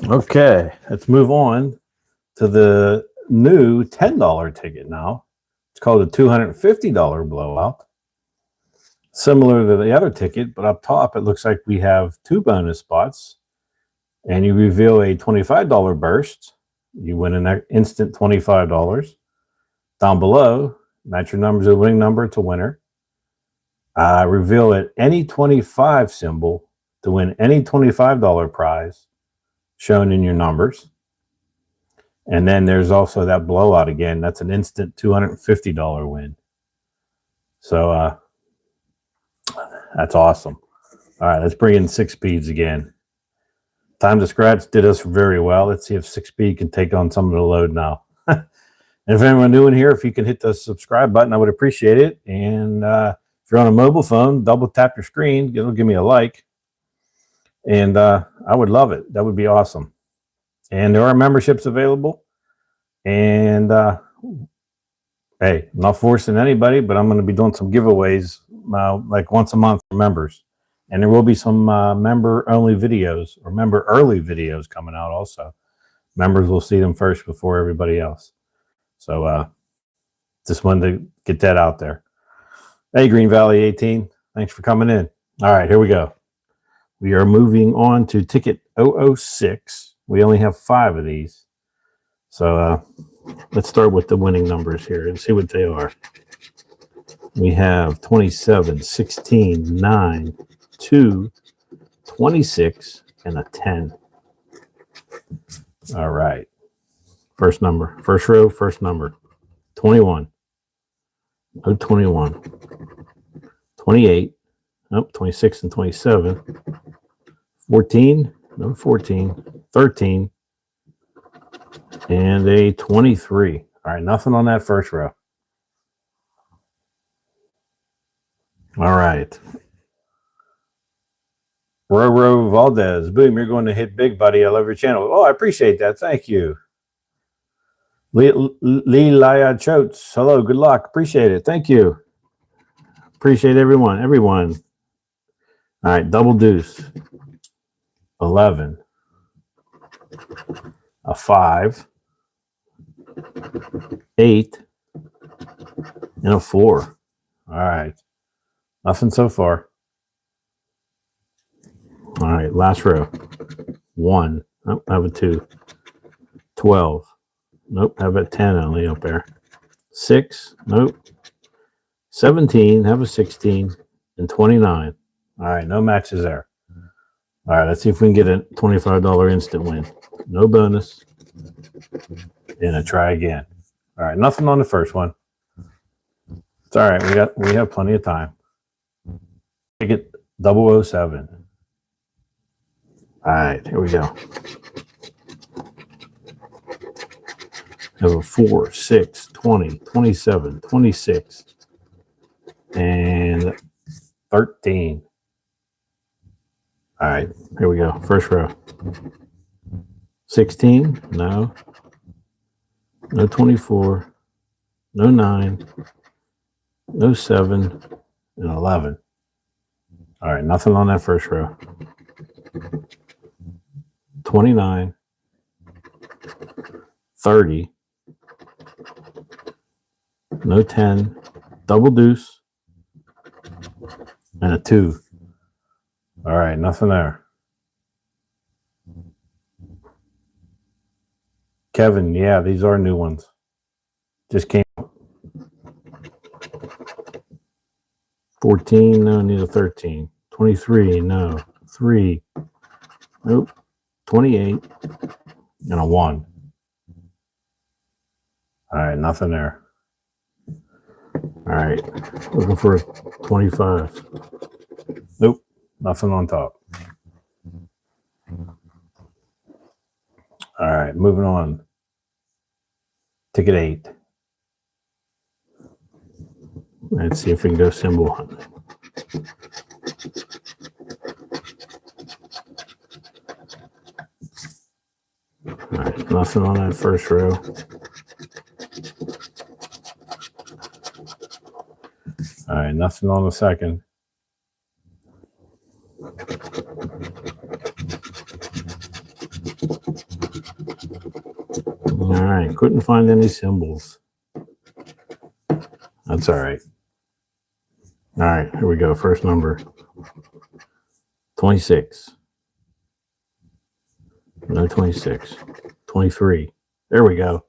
A: Okay, let's move on to the new $10 ticket now. It's called a $250 blowout. Similar to the other ticket, but up top, it looks like we have 2 bonus spots. And you reveal a $25 burst. You win an instant $25. Down below, match your numbers to the winning number to winner. Reveal at any 25 symbol to win any $25 prize shown in your numbers. And then there's also that blowout again. That's an instant $250 win. So that's awesome. All right, let's bring in 6 speeds again. Time to Scratch did us very well. Let's see if 6 speed can take on some of the load now. And if anyone new in here, if you can hit the subscribe button, I would appreciate it. And if you're on a mobile phone, double tap your screen. It'll give me a like. And I would love it. That would be awesome. And there are memberships available. And hey, I'm not forcing anybody, but I'm going to be doing some giveaways like once a month for members. And there will be some member-only videos or member-early videos coming out also. Members will see them first before everybody else. So just wanted to get that out there. Hey, Green Valley 18, thanks for coming in. All right, here we go. We are moving on to ticket 006. We only have 5 of these. So let's start with the winning numbers here and see what they are. We have 27, 16, 9, 2, 26, and a 10. All right. First number. First row, first number. 21. No 21. 28. Nope, 26 and 27. 14. No 14. 13. And a 23. All right, nothing on that first row. All right. Roro Valdez. Boom, you're going to hit big, buddy. I love your channel. Oh, I appreciate that. Thank you. Lee Laya Chotes. Hello, good luck. Appreciate it. Thank you. Appreciate everyone. All right, double deuce. 11. A 5. 8. And a 4. All right. Nothing so far. All right, last row. 1. Oh, I have a 2. 12. Nope, I have a 10 only up there. 6. Nope. 17. Have a 16. And 29. All right, no matches there. All right, let's see if we can get a $25 instant win. No bonus. And a try again. All right, nothing on the first one. It's all right. We have plenty of time. Ticket 007. All right, here we go. Have a 4, 6, 20, 27, 26, and 13. All right, here we go. First row. 16, no. No 24, no 9, no 7, and 11. All right, nothing on that first row. 29, 30, no 10, double deuce, and a 2. All right, nothing there. Kevin, yeah, these are new ones. Just came. 14, no, need a 13. 23, no. 3, nope. 28, and a 1. All right, nothing there. All right, looking for a 25. Nope, nothing on top. All right, moving on. Ticket 8. Let's see if we can go symbol hunting. All right, nothing on that first row. All right, nothing on the second. All right, couldn't find any symbols. That's all right. All right, here we go. First number. 26. No 26. 23. There we go.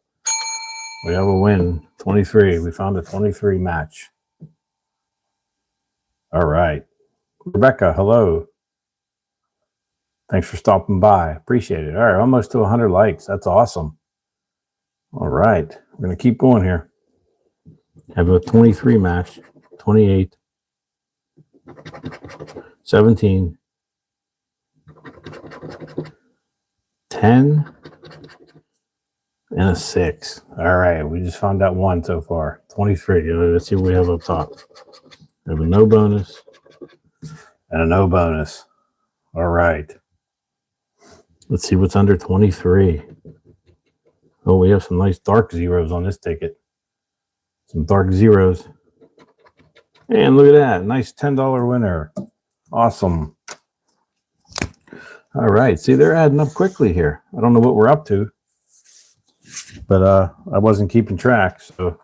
A: We have a win. 23. We found a 23 match. All right. Rebecca, hello. Thanks for stopping by. Appreciate it. All right, almost to 100 likes. That's awesome. All right. We're going to keep going here. Have a 23 match. 28. 17. 10. And a 6. All right. We just found out 1 so far. 23. Let's see what we have up top. We have a no bonus. And a no bonus. All right. Let's see what's under 23. Oh, we have some nice dark zeros on this ticket. Some dark zeros. And look at that. Nice $10 winner. Awesome. All right. See, they're adding up quickly here. I don't know what we're up to, but I wasn't keeping track. So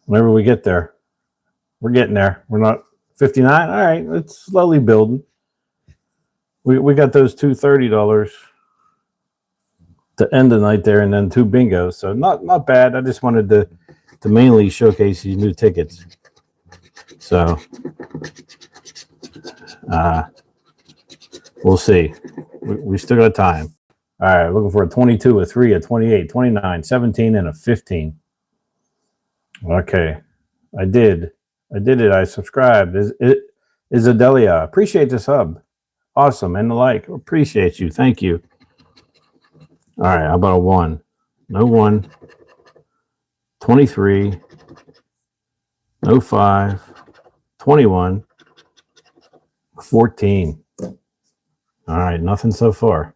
A: whenever we get there, we're getting there. We're not 59. All right. It's slowly building. We got those two $30 to end the night there, and then two bingos. So not bad. I just wanted to mainly showcase these new tickets. So we'll see. We still got time. All right, looking for a 22, a 3, a 28, 29, 17, and a 15. Okay, I did it. I subscribed. Is Adelia? Appreciate the sub. Awesome, and the like. Appreciate you. Thank you. All right, how about a 1? No 1. 23. No 5. 21. 14. All right, nothing so far.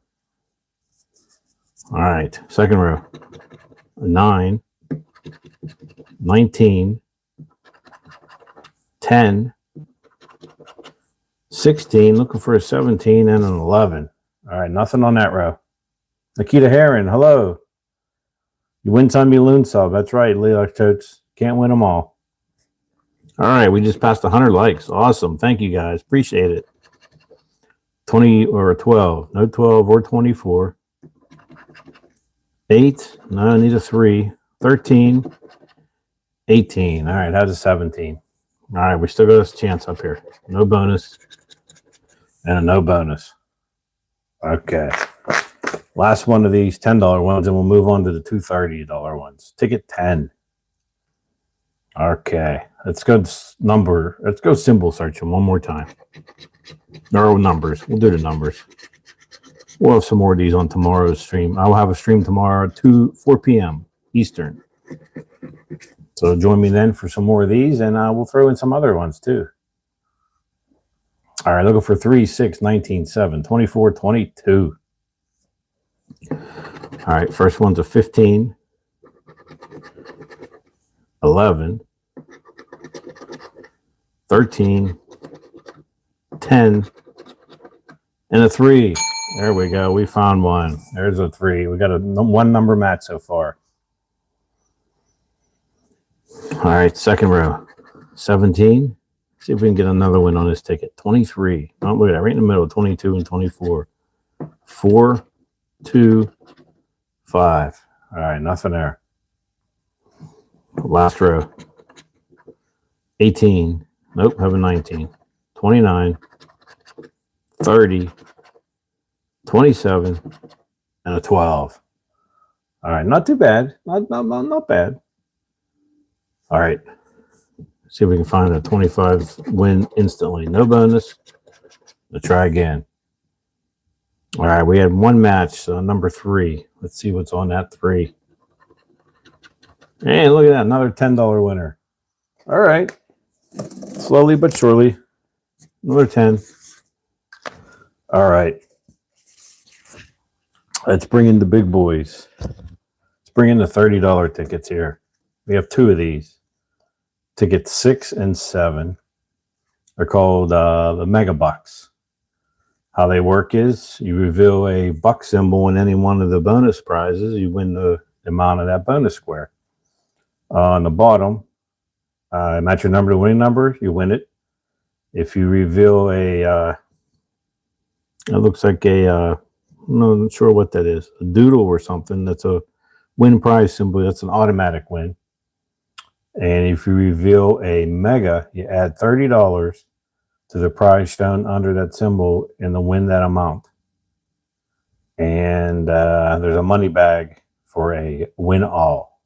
A: All right, second row. 9. 19. 10. 16. Looking for a 17 and an 11. All right, nothing on that row. Nikita Heron, hello. You win some, you lose some. That's right, Leo Totes. Can't win them all. All right, we just passed 100 likes. Awesome. Thank you, guys. Appreciate it. 20 or 12. No 12 or 24. 8. No, I need a 3. 13. 18. All right, how's a 17? All right, we still got a chance up here. No bonus. And a no bonus. Okay. Last one of these $10 ones, and we'll move on to the two $30 ones. Ticket 10. Okay. Let's go symbol searching one more time. Or numbers. We'll do the numbers. We'll have some more of these on tomorrow's stream. I'll have a stream tomorrow at 4 p.m. Eastern. So join me then for some more of these, and we'll throw in some other ones too. All right, looking for 3, 6, 19, 7, 24, 22. All right, first one's a 15, 11, 13, 10, and a 3. There we go. We found one. There's a 3. We got a one number match so far. All right, second row. 17. See if we can get another win on this ticket. 23. Oh, look at that. Right in the middle. 22 and 24. 4, 2, 5. All right, nothing there. Last row. 18. Nope, have a 19. 29. 30. 27. And a 12. All right, not too bad. Not bad. All right. See if we can find a 25 win instantly. No bonus. Let's try again. All right, we had one match, so number 3. Let's see what's on that 3. Hey, look at that, another $10 winner. All right, slowly but surely, another 10. All right, let's bring in the big boys. Let's bring in the $30 tickets here. We have 2 of these. Tickets 6 and 7. They're called the Mega Bucks. How they work is you reveal a buck symbol in any one of the bonus prizes. You win the amount of that bonus square. On the bottom, match your number to winning number, you win it. If you reveal a, it looks like I'm not sure what that is, a doodle or something, that's a win prize symbol, that's an automatic win. And if you reveal a mega, you add $30 to the prize shown under that symbol and to win that amount. And there's a money bag for a win all.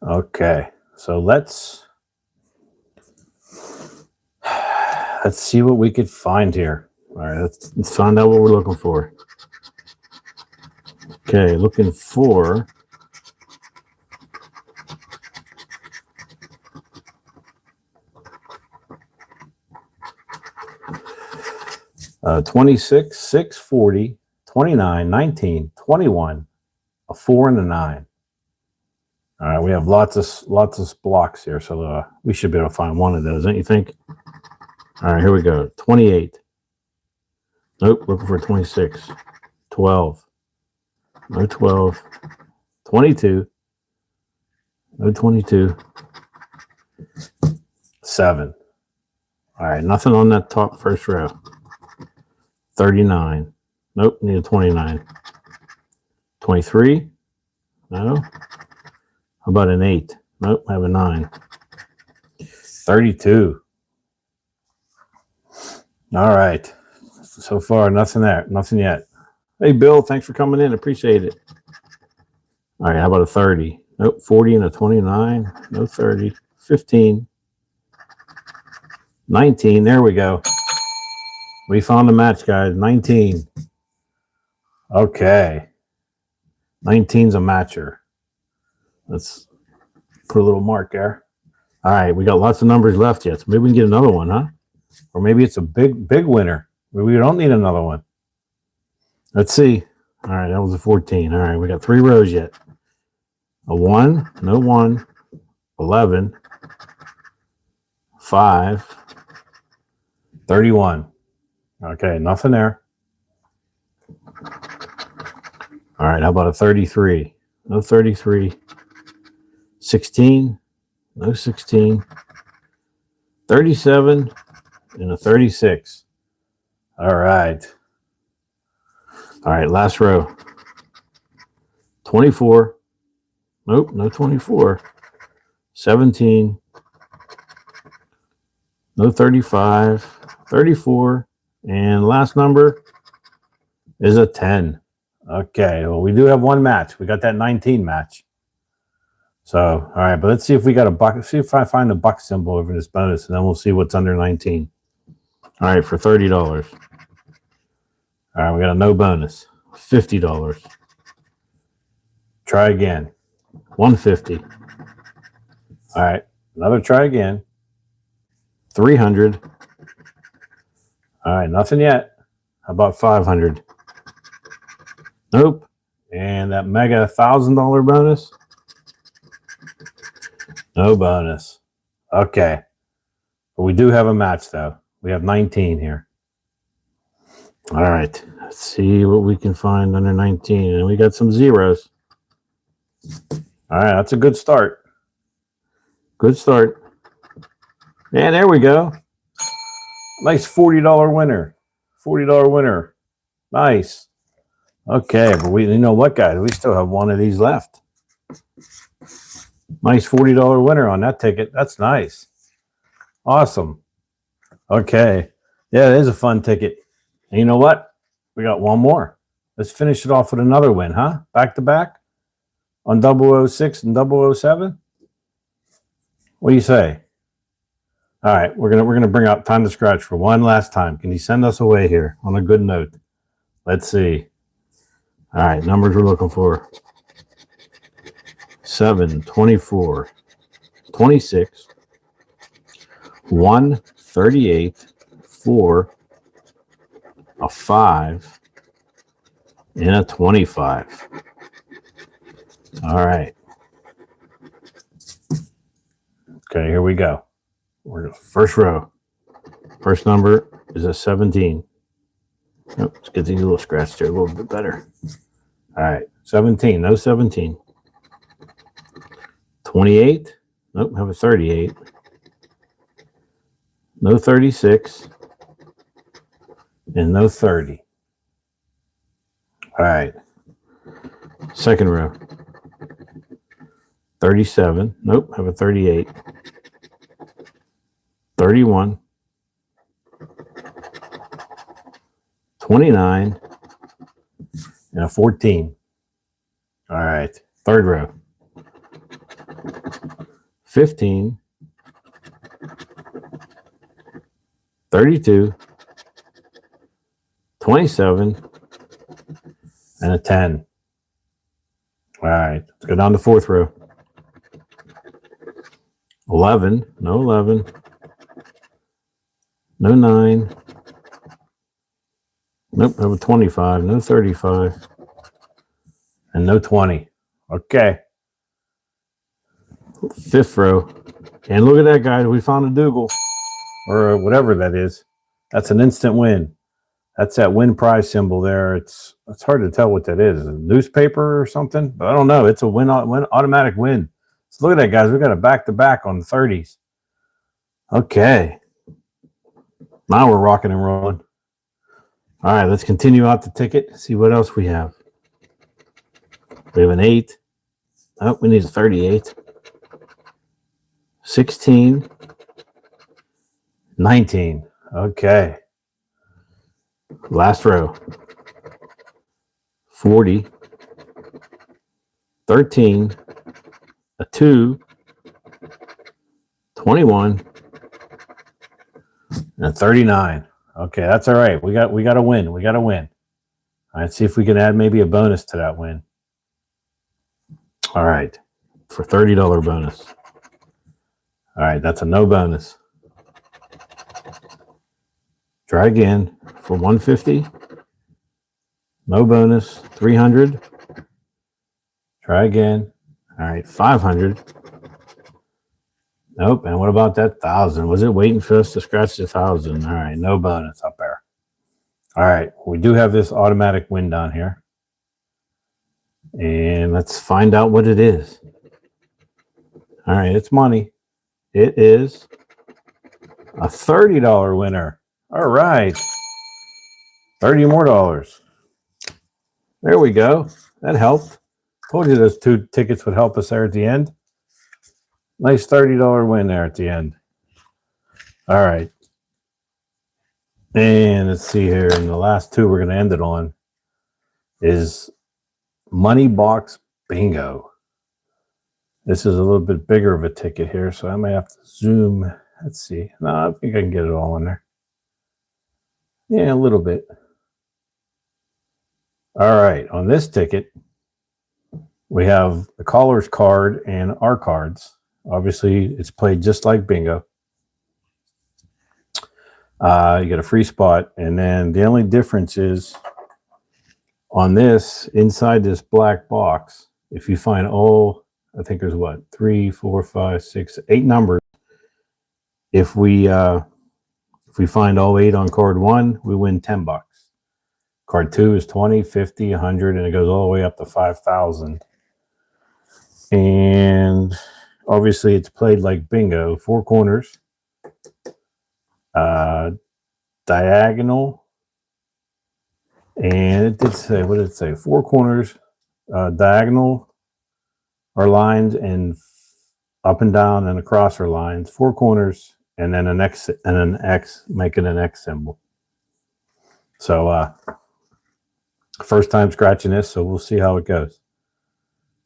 A: Okay, so let's see what we could find here. All right, let's find out what we're looking for. Okay, looking for 26, 6, 40, 29, 19, 21, a 4, and a 9. All right, we have lots of blocks here, so we should be able to find one of those, don't you think? All right, here we go. 28. Nope, looking for 26. 12. No 12. 22. No 22. 7. All right, nothing on that top first row. 39. Nope, need a 29. 23. No. How about an 8? Nope, I have a 9. 32. All right. So far, nothing there. Nothing yet. Hey, Bill, thanks for coming in. Appreciate it. All right, how about a 30? Nope, 40 and a 29. No 30. 15. 19. There we go. We found the match, guys. 19. Okay. 19's a matcher. Let's put a little mark there. All right, we got lots of numbers left yet, so maybe we can get another one, huh? Or maybe it's a big winner. Maybe we don't need another one. Let's see. All right, that was a 14. All right, we got 3 rows yet. A 1, no 1, 11, 5, 31. Okay, nothing there. All right, how about a 33? No 33. 16, no 16. 37 and a 36. All right. All right, last row. 24. Nope, no 24. 17. No 35. 34. And last number is a 10. Okay, well, we do have one match. We got that 19 match. So, all right, but let's see if we got a buck. See if I find a buck symbol over this bonus, and then we'll see what's under 19. All right, for $30. All right, we got a no bonus. $50. Try again. $150. All right, another try again. $300. All right, nothing yet. How about $500? Nope. And that mega $1,000 bonus? No bonus. Okay. But we do have a match, though. We have 19 here. All right. Let's see what we can find under 19. And we got some zeros. All right. That's a good start. Good start. And there we go. Nice $40 winner. $40 winner. Nice. Okay. But you know what, guys? We still have one of these left. Nice $40 winner on that ticket. That's nice. Awesome. Okay. Yeah, it is a fun ticket. And you know what? We got one more. Let's finish it off with another win, huh? Back to back on 006 and 007. What do you say? All right, we're gonna bring out Time to Scratch for one last time. Can you send us away here on a good note? Let's see. All right, numbers we're looking for. 7, 24, 26, 1, 38, 4, a 5, and a 25. All right. Okay, here we go. We're first row. First number is a 17. Oh, let's get these little scratched here a little bit better. All right, 17. No 17. 28. Nope, have a 38. No 36. And no 30. All right. Second row. 37. Nope, have a 38. 31. 29. And a 14. All right. Third row. 15. 32. 27. And a 10. All right. Let's go down to fourth row. 11. No 11. No 9. Nope, have a 25. No 35. And no 20. Okay. Fifth row. And look at that, guys. We found a Dougal. Or whatever that is. That's an instant win. That's that win prize symbol there. It's hard to tell what that is. A newspaper or something? But I don't know. It's a win automatic win. So look at that, guys. We got a back-to-back on the 30s. Okay. Now we're rocking and rolling. All right, let's continue out the ticket. See what else we have. We have an 8. Oh, we need a 38. 16. 19. Okay. Last row. 40. 13. A 2. 21. And 39. Okay, that's all right. We got a win. We got a win. All right, see if we can add maybe a bonus to that win. All right, for $30 bonus. All right, that's a no bonus. Try again for 150. No bonus. 300. Try again. All right, 500. Nope. And what about that 1,000? Was it waiting for us to scratch the 1,000? All right, no bonus up there. All right, we do have this automatic win down here. And let's find out what it is. All right, it's money. It is a $30 winner. All right. $30 more. There we go. That helped. Told you those 2 tickets would help us there at the end. Nice $30 win there at the end. All right. And let's see here. And the last 2 we're going to end it on is Money Box Bingo. This is a little bit bigger of a ticket here, so I may have to zoom. Let's see. No, I think I can get it all in there. Yeah, a little bit. All right. On this ticket, we have the caller's card and our cards. Obviously, it's played just like bingo. You get a free spot. And then the only difference is on this, inside this black box, if you find all, I think there's what, 3, 4, 5, 6, 8 numbers. If we find all 8 on card 1, we win $10. Card 2 is 20, 50, 100, and it goes all the way up to 5,000. And obviously, it's played like bingo. 4 corners, diagonal, and it did say, what did it say? 4 corners, diagonal are lines, and up and down and across are lines. 4 corners, and then an X and an X, making an X symbol. So, first time scratching this, so we'll see how it goes.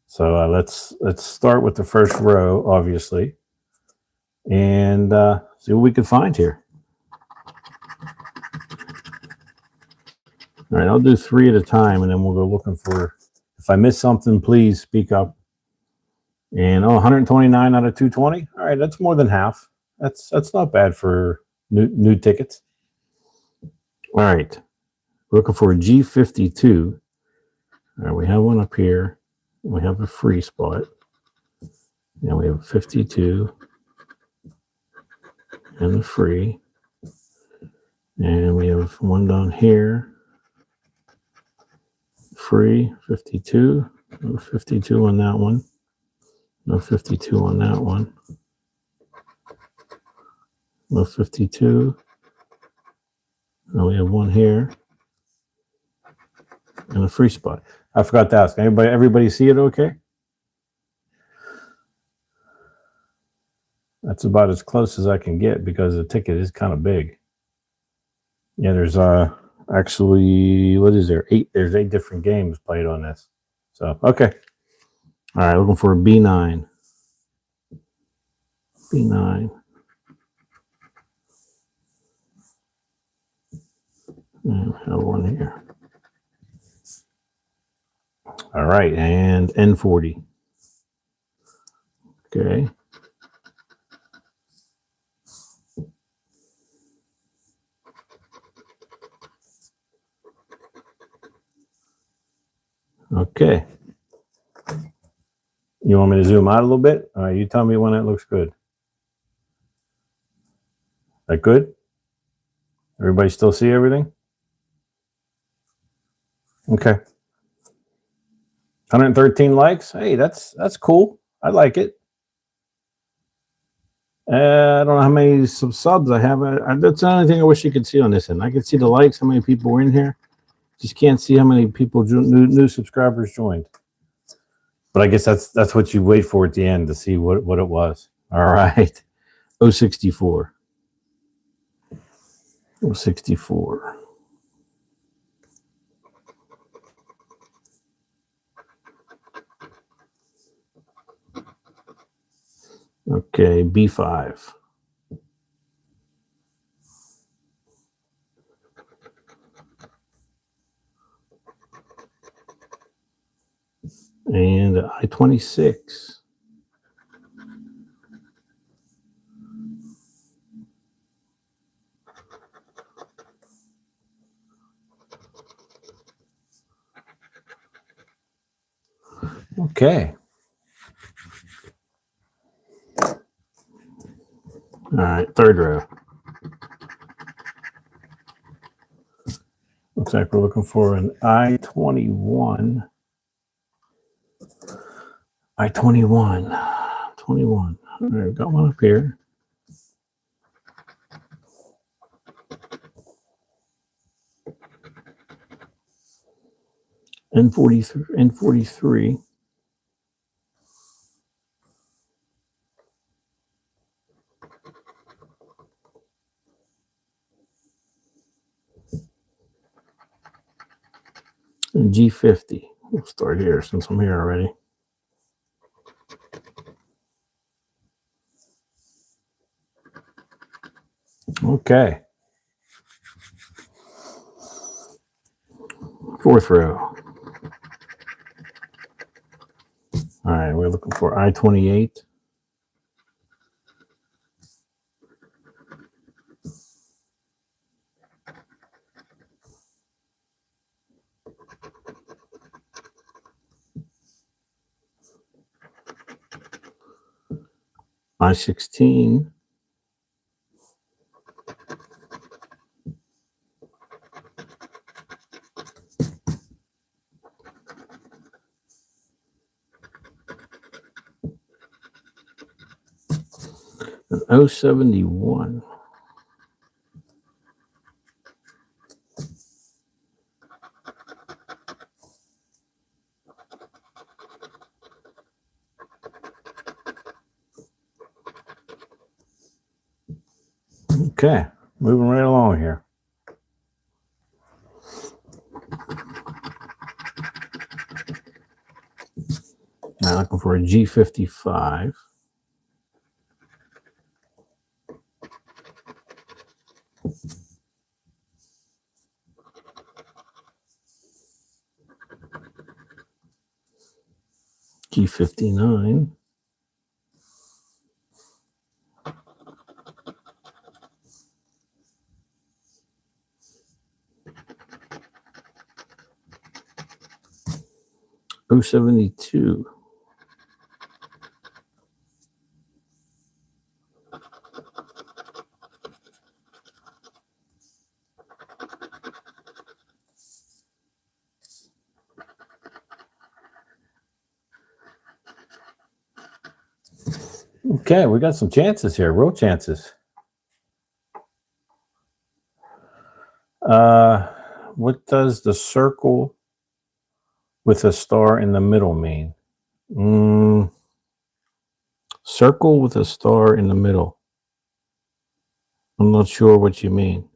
A: So let's start with the first row, obviously, and see what we can find here. All right, I'll do 3 at a time, and then we'll go looking for. If I miss something, please speak up. And 129 out of 220. All right, that's more than half. That's not bad for new tickets. All right, looking for a G52. All right, we have one up here. We have a free spot. And we have 52 and the free. And we have one down here. Free, 52. No 52 on that one. No 52 on that one. No 52. Now we have one here. And a free spot. I forgot to ask. Everybody see it okay? That's about as close as I can get because the ticket is kind of big. Yeah, there's actually, what is there? 8. There's 8 different games played on this. So, okay. All right, looking for a B9. B9. And we have one here. All right, and N40. Okay. Okay. You want me to zoom out a little bit? All right, you tell me when it looks good. That good? Everybody still see everything? Okay. 113 likes. Hey, that's cool. I like it. I don't know how many subs I have. That's the only thing I wish you could see on this end. I could see the likes, how many people were in here. Just can't see how many people new subscribers joined. But I guess that's what you wait for at the end to see what it was. All right. 064. 064. Okay, B5. And I-26. Okay. All right, third row. Looks like we're looking for an I-21. I-21. 21. All right, we've got one up here. N43. And G50. We'll start here since I'm here already. Okay. Fourth row. All right, we're looking for I-28. I-16. And 071. Okay, moving right along here. Now looking for a G55. G59. O72. Okay, we got some chances here, real chances. What does the circle with a star in the middle mean? Circle with a star in the middle. I'm not sure what you mean.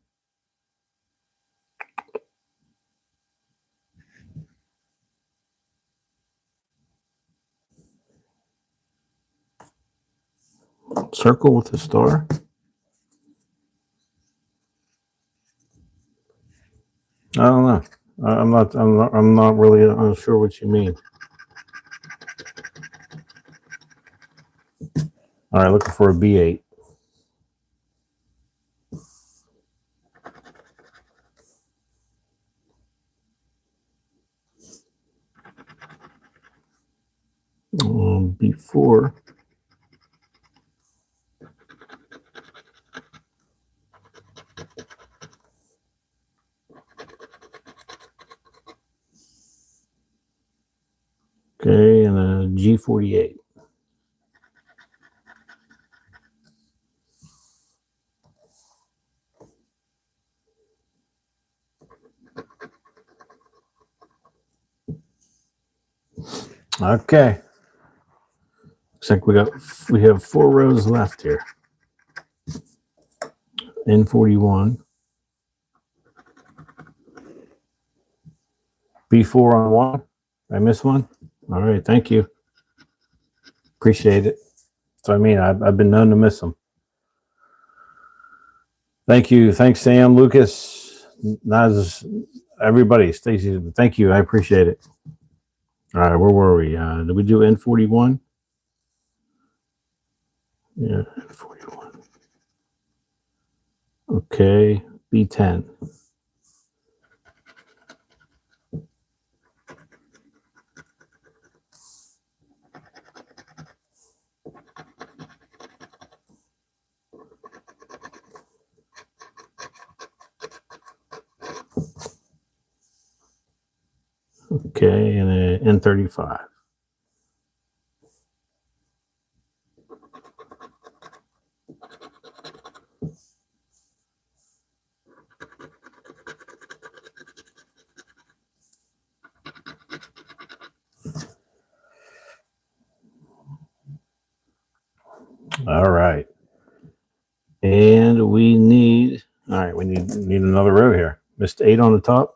A: Circle with a star? I don't know. I'm not really unsure what you mean. All right, looking for a B8. before. Okay, and a G48. Okay. Looks like we have 4 rows left here. N41. B4 on 1. I missed one? All right, thank you. Appreciate it. So I mean, I've been known to miss them. Thank you. Thanks, Sam, Lucas, Naz, everybody. Stacy, thank you. I appreciate it. All right, where were we? Did we do N41? Yeah, N41. Okay, B10. Okay, and a N35. All right. And we need, all right, we need another row here. Missed 8 on the top.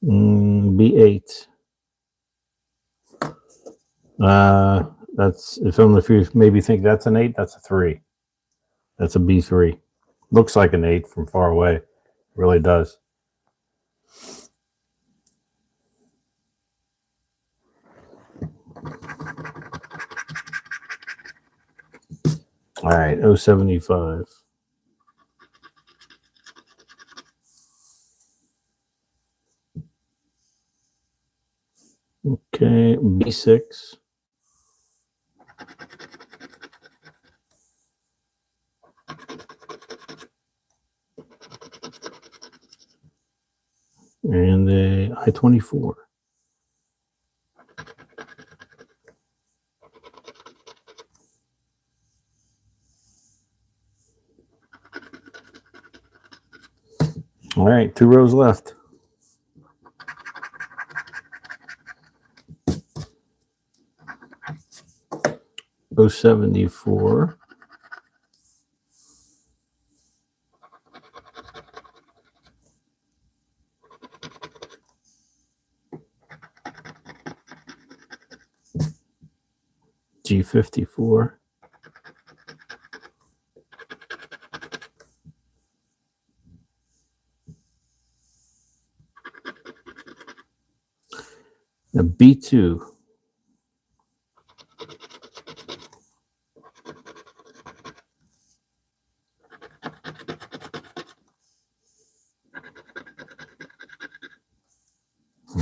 A: B8. That's, if you maybe think that's an 8, that's a 3. That's a B3. Looks like an 8 from far away. It really does. All right, 075. Okay, B6. And the I-24. All right, 2 rows left. O74. G54. The B2.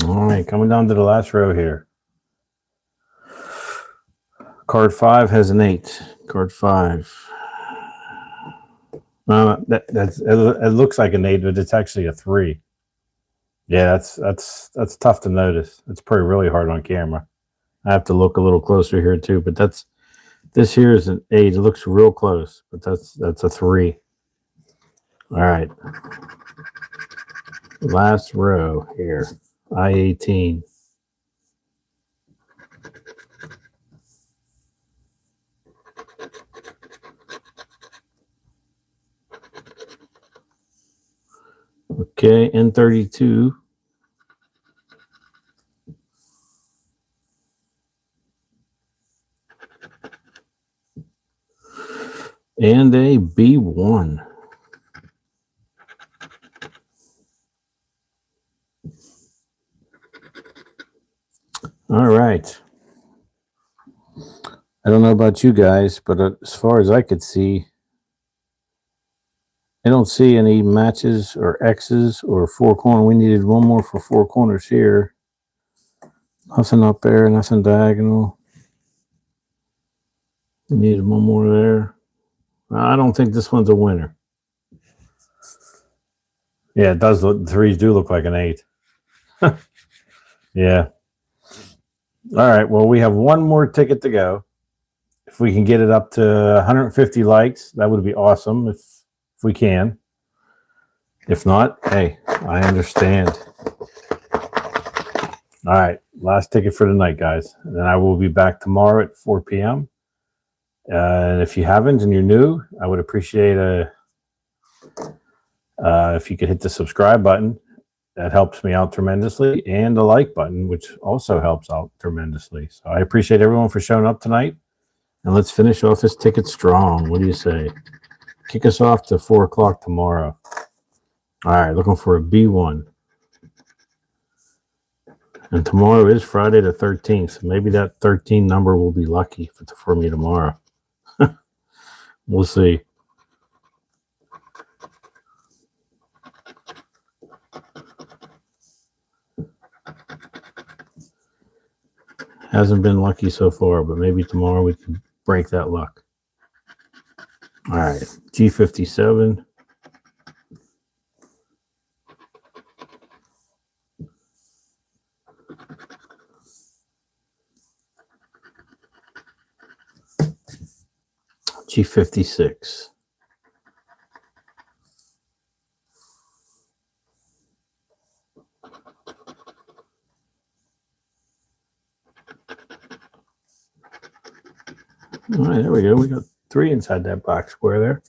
A: All right, coming down to the last row here. Card 5 has an 8. Card 5. It looks like an 8, but it's actually a 3. Yeah, that's tough to notice. It's probably really hard on camera. I have to look a little closer here too, but this here is an 8. It looks real close, but that's a 3. All right. Last row here. I-18. Okay, N32. And a B1. All right. I don't know about you guys, but as far as I could see, I don't see any matches or X's or 4 corner. We needed one more for 4 corners here. Nothing up there, nothing diagonal. Need one more there. I don't think this one's a winner. Yeah, it does look, the threes do look like an 8. Yeah. All right, well, we have one more ticket to go. If we can get it up to 150 likes, that would be awesome if we can. If not, hey, I understand. All right, last ticket for tonight, guys. And then I will be back tomorrow at 4 p.m. And if you haven't and you're new, I would appreciate if you could hit the subscribe button. That helps me out tremendously. And the like button, which also helps out tremendously. So I appreciate everyone for showing up tonight. And let's finish off this ticket strong. What do you say? Kick us off to 4 o'clock tomorrow. All right, looking for a B1. And tomorrow is Friday the 13th. Maybe that 13 number will be lucky for me tomorrow. We'll see. Hasn't been lucky so far, but maybe tomorrow we can break that luck. All right, G57. G56. All right, there we go. We got 3 inside that box square there.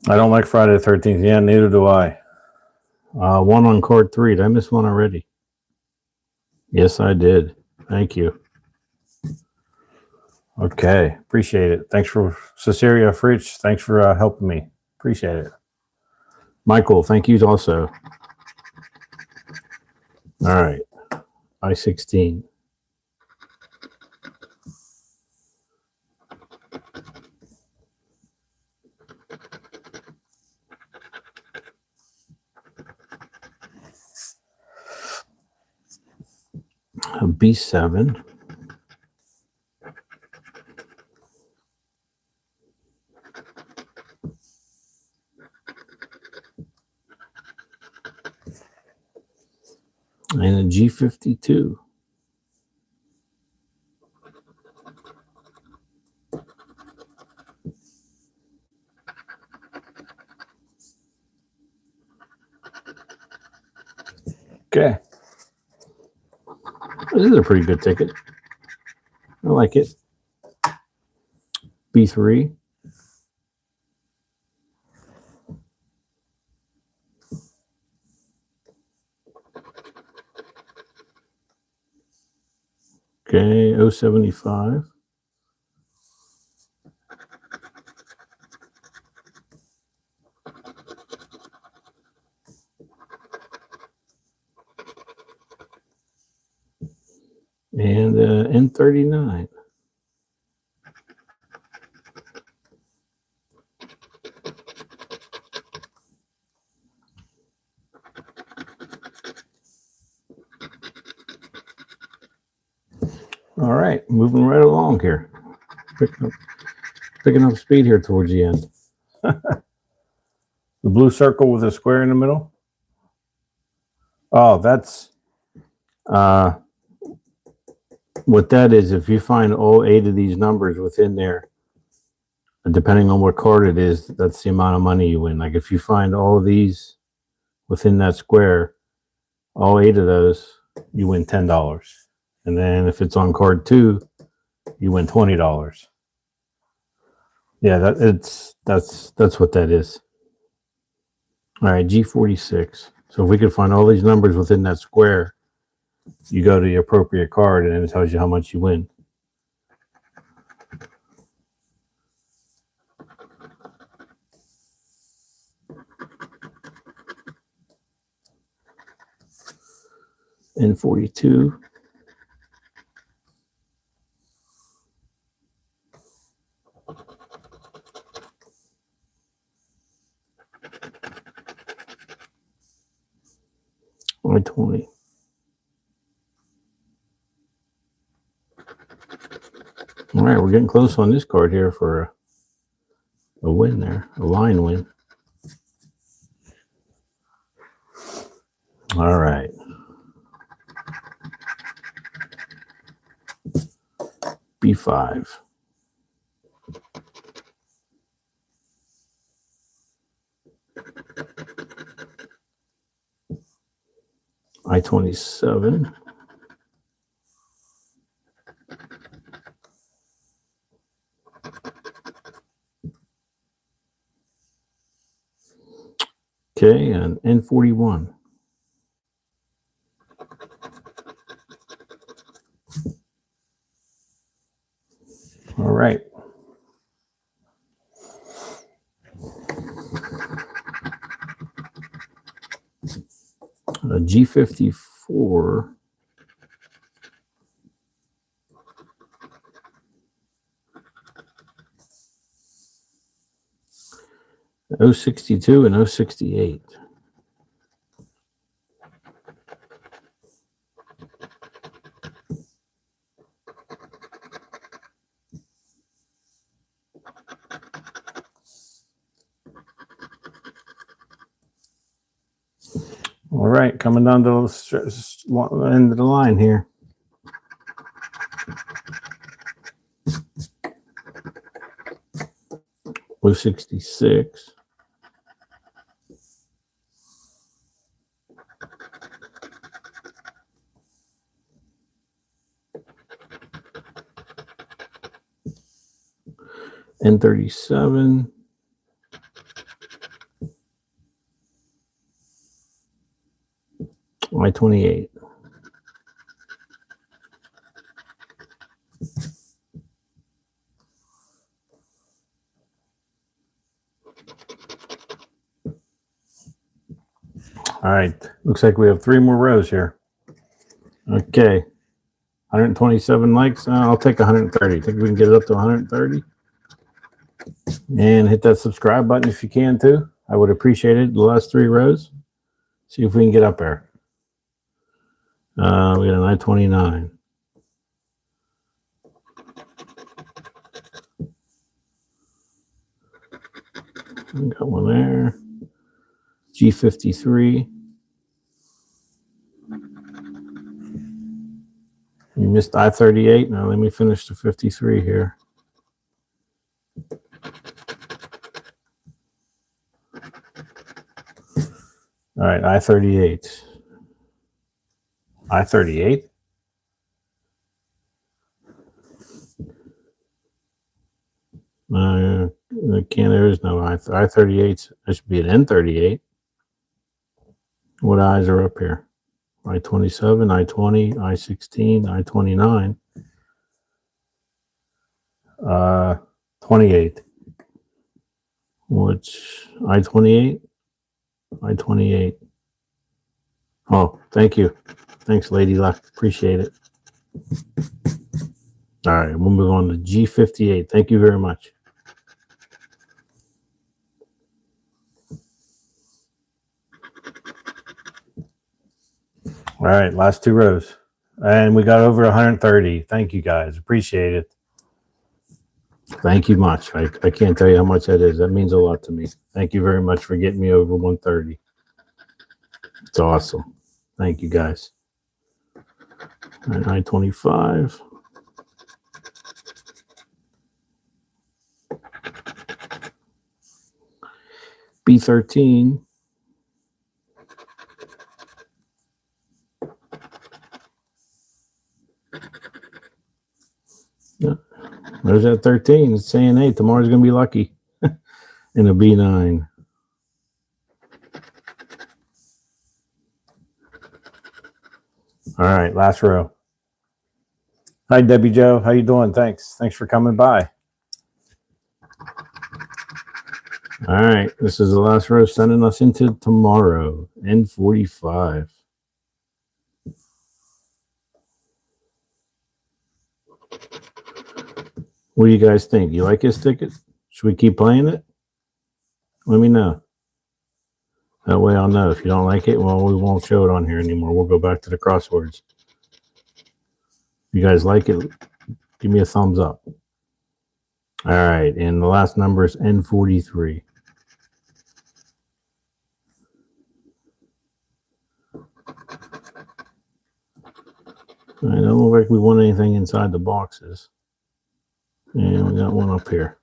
A: I don't like Friday the 13th. Yeah, neither do I. 1 on card 3. Did I miss one already? Yes, I did. Thank you. Okay, appreciate it. Thanks for Cecilia Fritsch. Thanks for helping me. Appreciate it. Michael, thank you also. All right, I-16. A B7. And a G52. Okay. This is a pretty good ticket. I like it. B3. Okay, 075. And N39. All right, moving right along here. Picking up speed here towards the end. The blue circle with a square in the middle. Oh, that's what that is. If you find all 8 of these numbers within there, depending on what card it is, that's the amount of money you win. Like if you find all of these within that square, all 8 of those, you win $10. And then if it's on card 2, you win $20. Yeah, that's what that is. All right, G46. So if we could find all these numbers within that square, you go to the appropriate card and it tells you how much you win. N42. I-20. right, we're getting close on this card here for a win there, a line win. All right. B5. I-27. Okay, and N41. All right. G54. O62 and O68. All right, coming down to the end of the line here. O66. N37. I-28. All right, looks like we have 3 more rows here. Okay, 127 likes. I'll take 130. Think we can get it up to 130? And hit that subscribe button if you can too. I would appreciate it. The last 3 rows. See if we can get up there. We got an I-29. Got one there. G53. You missed I-38. Now let me finish the 53 here. All right, I-38. I-38? There is no I-38. There should be an N-38. What I's are up here? I-27, I-20, I-16, I-29. 28. Which I-28? I-28. Oh, thank you. Thanks, Lady Luck. Appreciate it. All right, we'll move on to G58. Thank you very much. All right, last 2 rows. And we got over 130. Thank you, guys. Appreciate it. Thank you much. I can't tell you how much that is. That means a lot to me. Thank you very much for getting me over 130. It's awesome. Thank you, guys. And I-25. B13. Yeah. There's that 13. It's saying, hey, tomorrow's going to be lucky. In a B9. All right, last row. Hi, Debbie Joe. How you doing? Thanks. Thanks for coming by. All right, this is the last row sending us into tomorrow. N45. What do you guys think? You like this ticket? Should we keep playing it? Let me know. That way I'll know. If you don't like it, well, we won't show it on here anymore. We'll go back to the crosswords. If you guys like it, give me a thumbs up. All right, and the last number is N43. I don't look like we won anything inside the boxes. And we got one up here.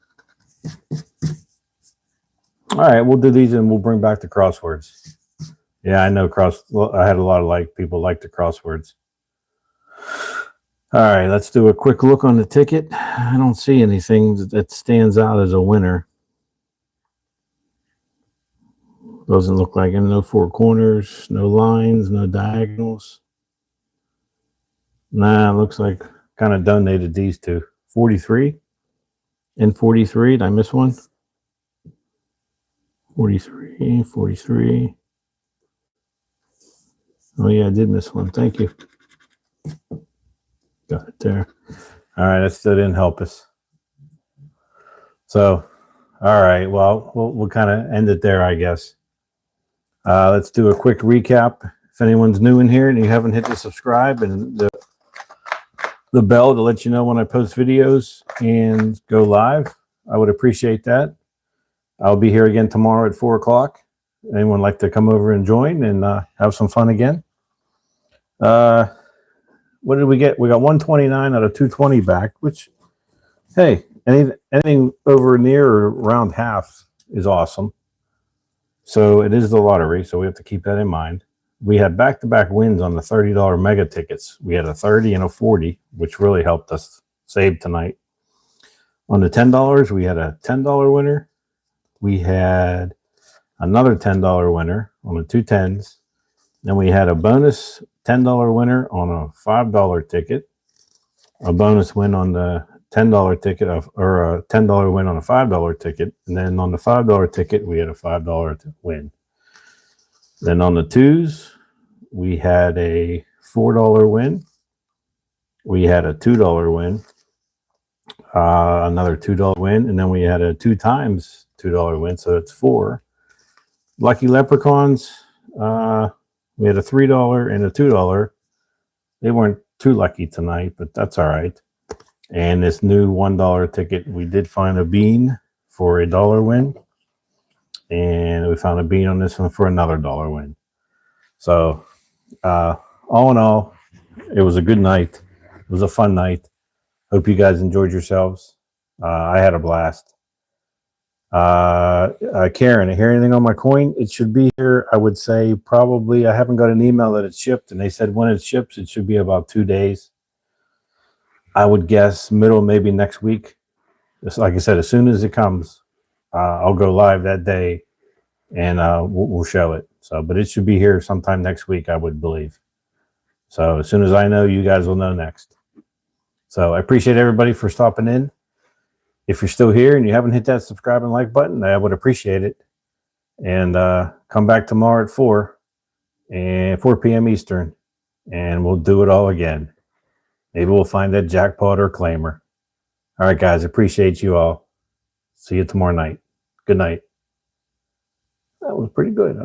A: All right, we'll do these and we'll bring back the crosswords. Yeah, I know I had a lot of people like the crosswords. All right, let's do a quick look on the ticket. I don't see anything that stands out as a winner. Doesn't look like it. No four corners, no lines, no diagonals. Nah, it looks like kind of donated these two. 43 and 43. Did I miss one? 43, 43. Oh, yeah, I did miss one. Thank you. Got it there. All right, that still didn't help us. So, all right, well, we'll kind of end it there, I guess. Let's do a quick recap. If anyone's new in here and you haven't hit the subscribe and the bell to let you know when I post videos and go live, I would appreciate that. I'll be here again tomorrow at 4 o'clock. Anyone like to come over and join and have some fun again? What did we get? We got 129 out of 220 back, which, hey, anything over near or around half is awesome. So it is the lottery, so we have to keep that in mind. We had back-to-back wins on the $30 mega tickets. We had a 30 and a 40, which really helped us save tonight. On the $10, we had a $10 winner. We had another $10 winner on the 2 10s. Then we had a bonus $10 winner on a $5 ticket, a bonus win on the $10 ticket, or a $10 win on a $5 ticket. And then on the $5 ticket, we had a $5 win. Then on the 2s, we had a $4 win. We had a $2 win, another $2 win, and then we had a 2 times $2 win, so it's 4. Lucky Leprechauns, we had a $3 and a $2. They weren't too lucky tonight, but that's all right. And this new $1 ticket, we did find a bean for a $1 win. And we found a bean on this one for another $1 win. So all in all, it was a good night. It was a fun night. Hope you guys enjoyed yourselves. I had a blast. Karen, I hear anything on my coin? It should be here. I would say probably, I haven't got an email that it's shipped, and they said when it ships, it should be about 2 days. I would guess middle, maybe next week. Just like I said, as soon as it comes, I'll go live that day, and we'll show it. So, but it should be here sometime next week, I would believe. So as soon as I know, you guys will know next. So I appreciate everybody for stopping in. If you're still here and you haven't hit that subscribe and like button, I would appreciate it. And come back tomorrow at 4 p.m. Eastern, and we'll do it all again. Maybe we'll find that jackpot or claimer. All right, guys, appreciate you all. See you tomorrow night. Good night. That was pretty good.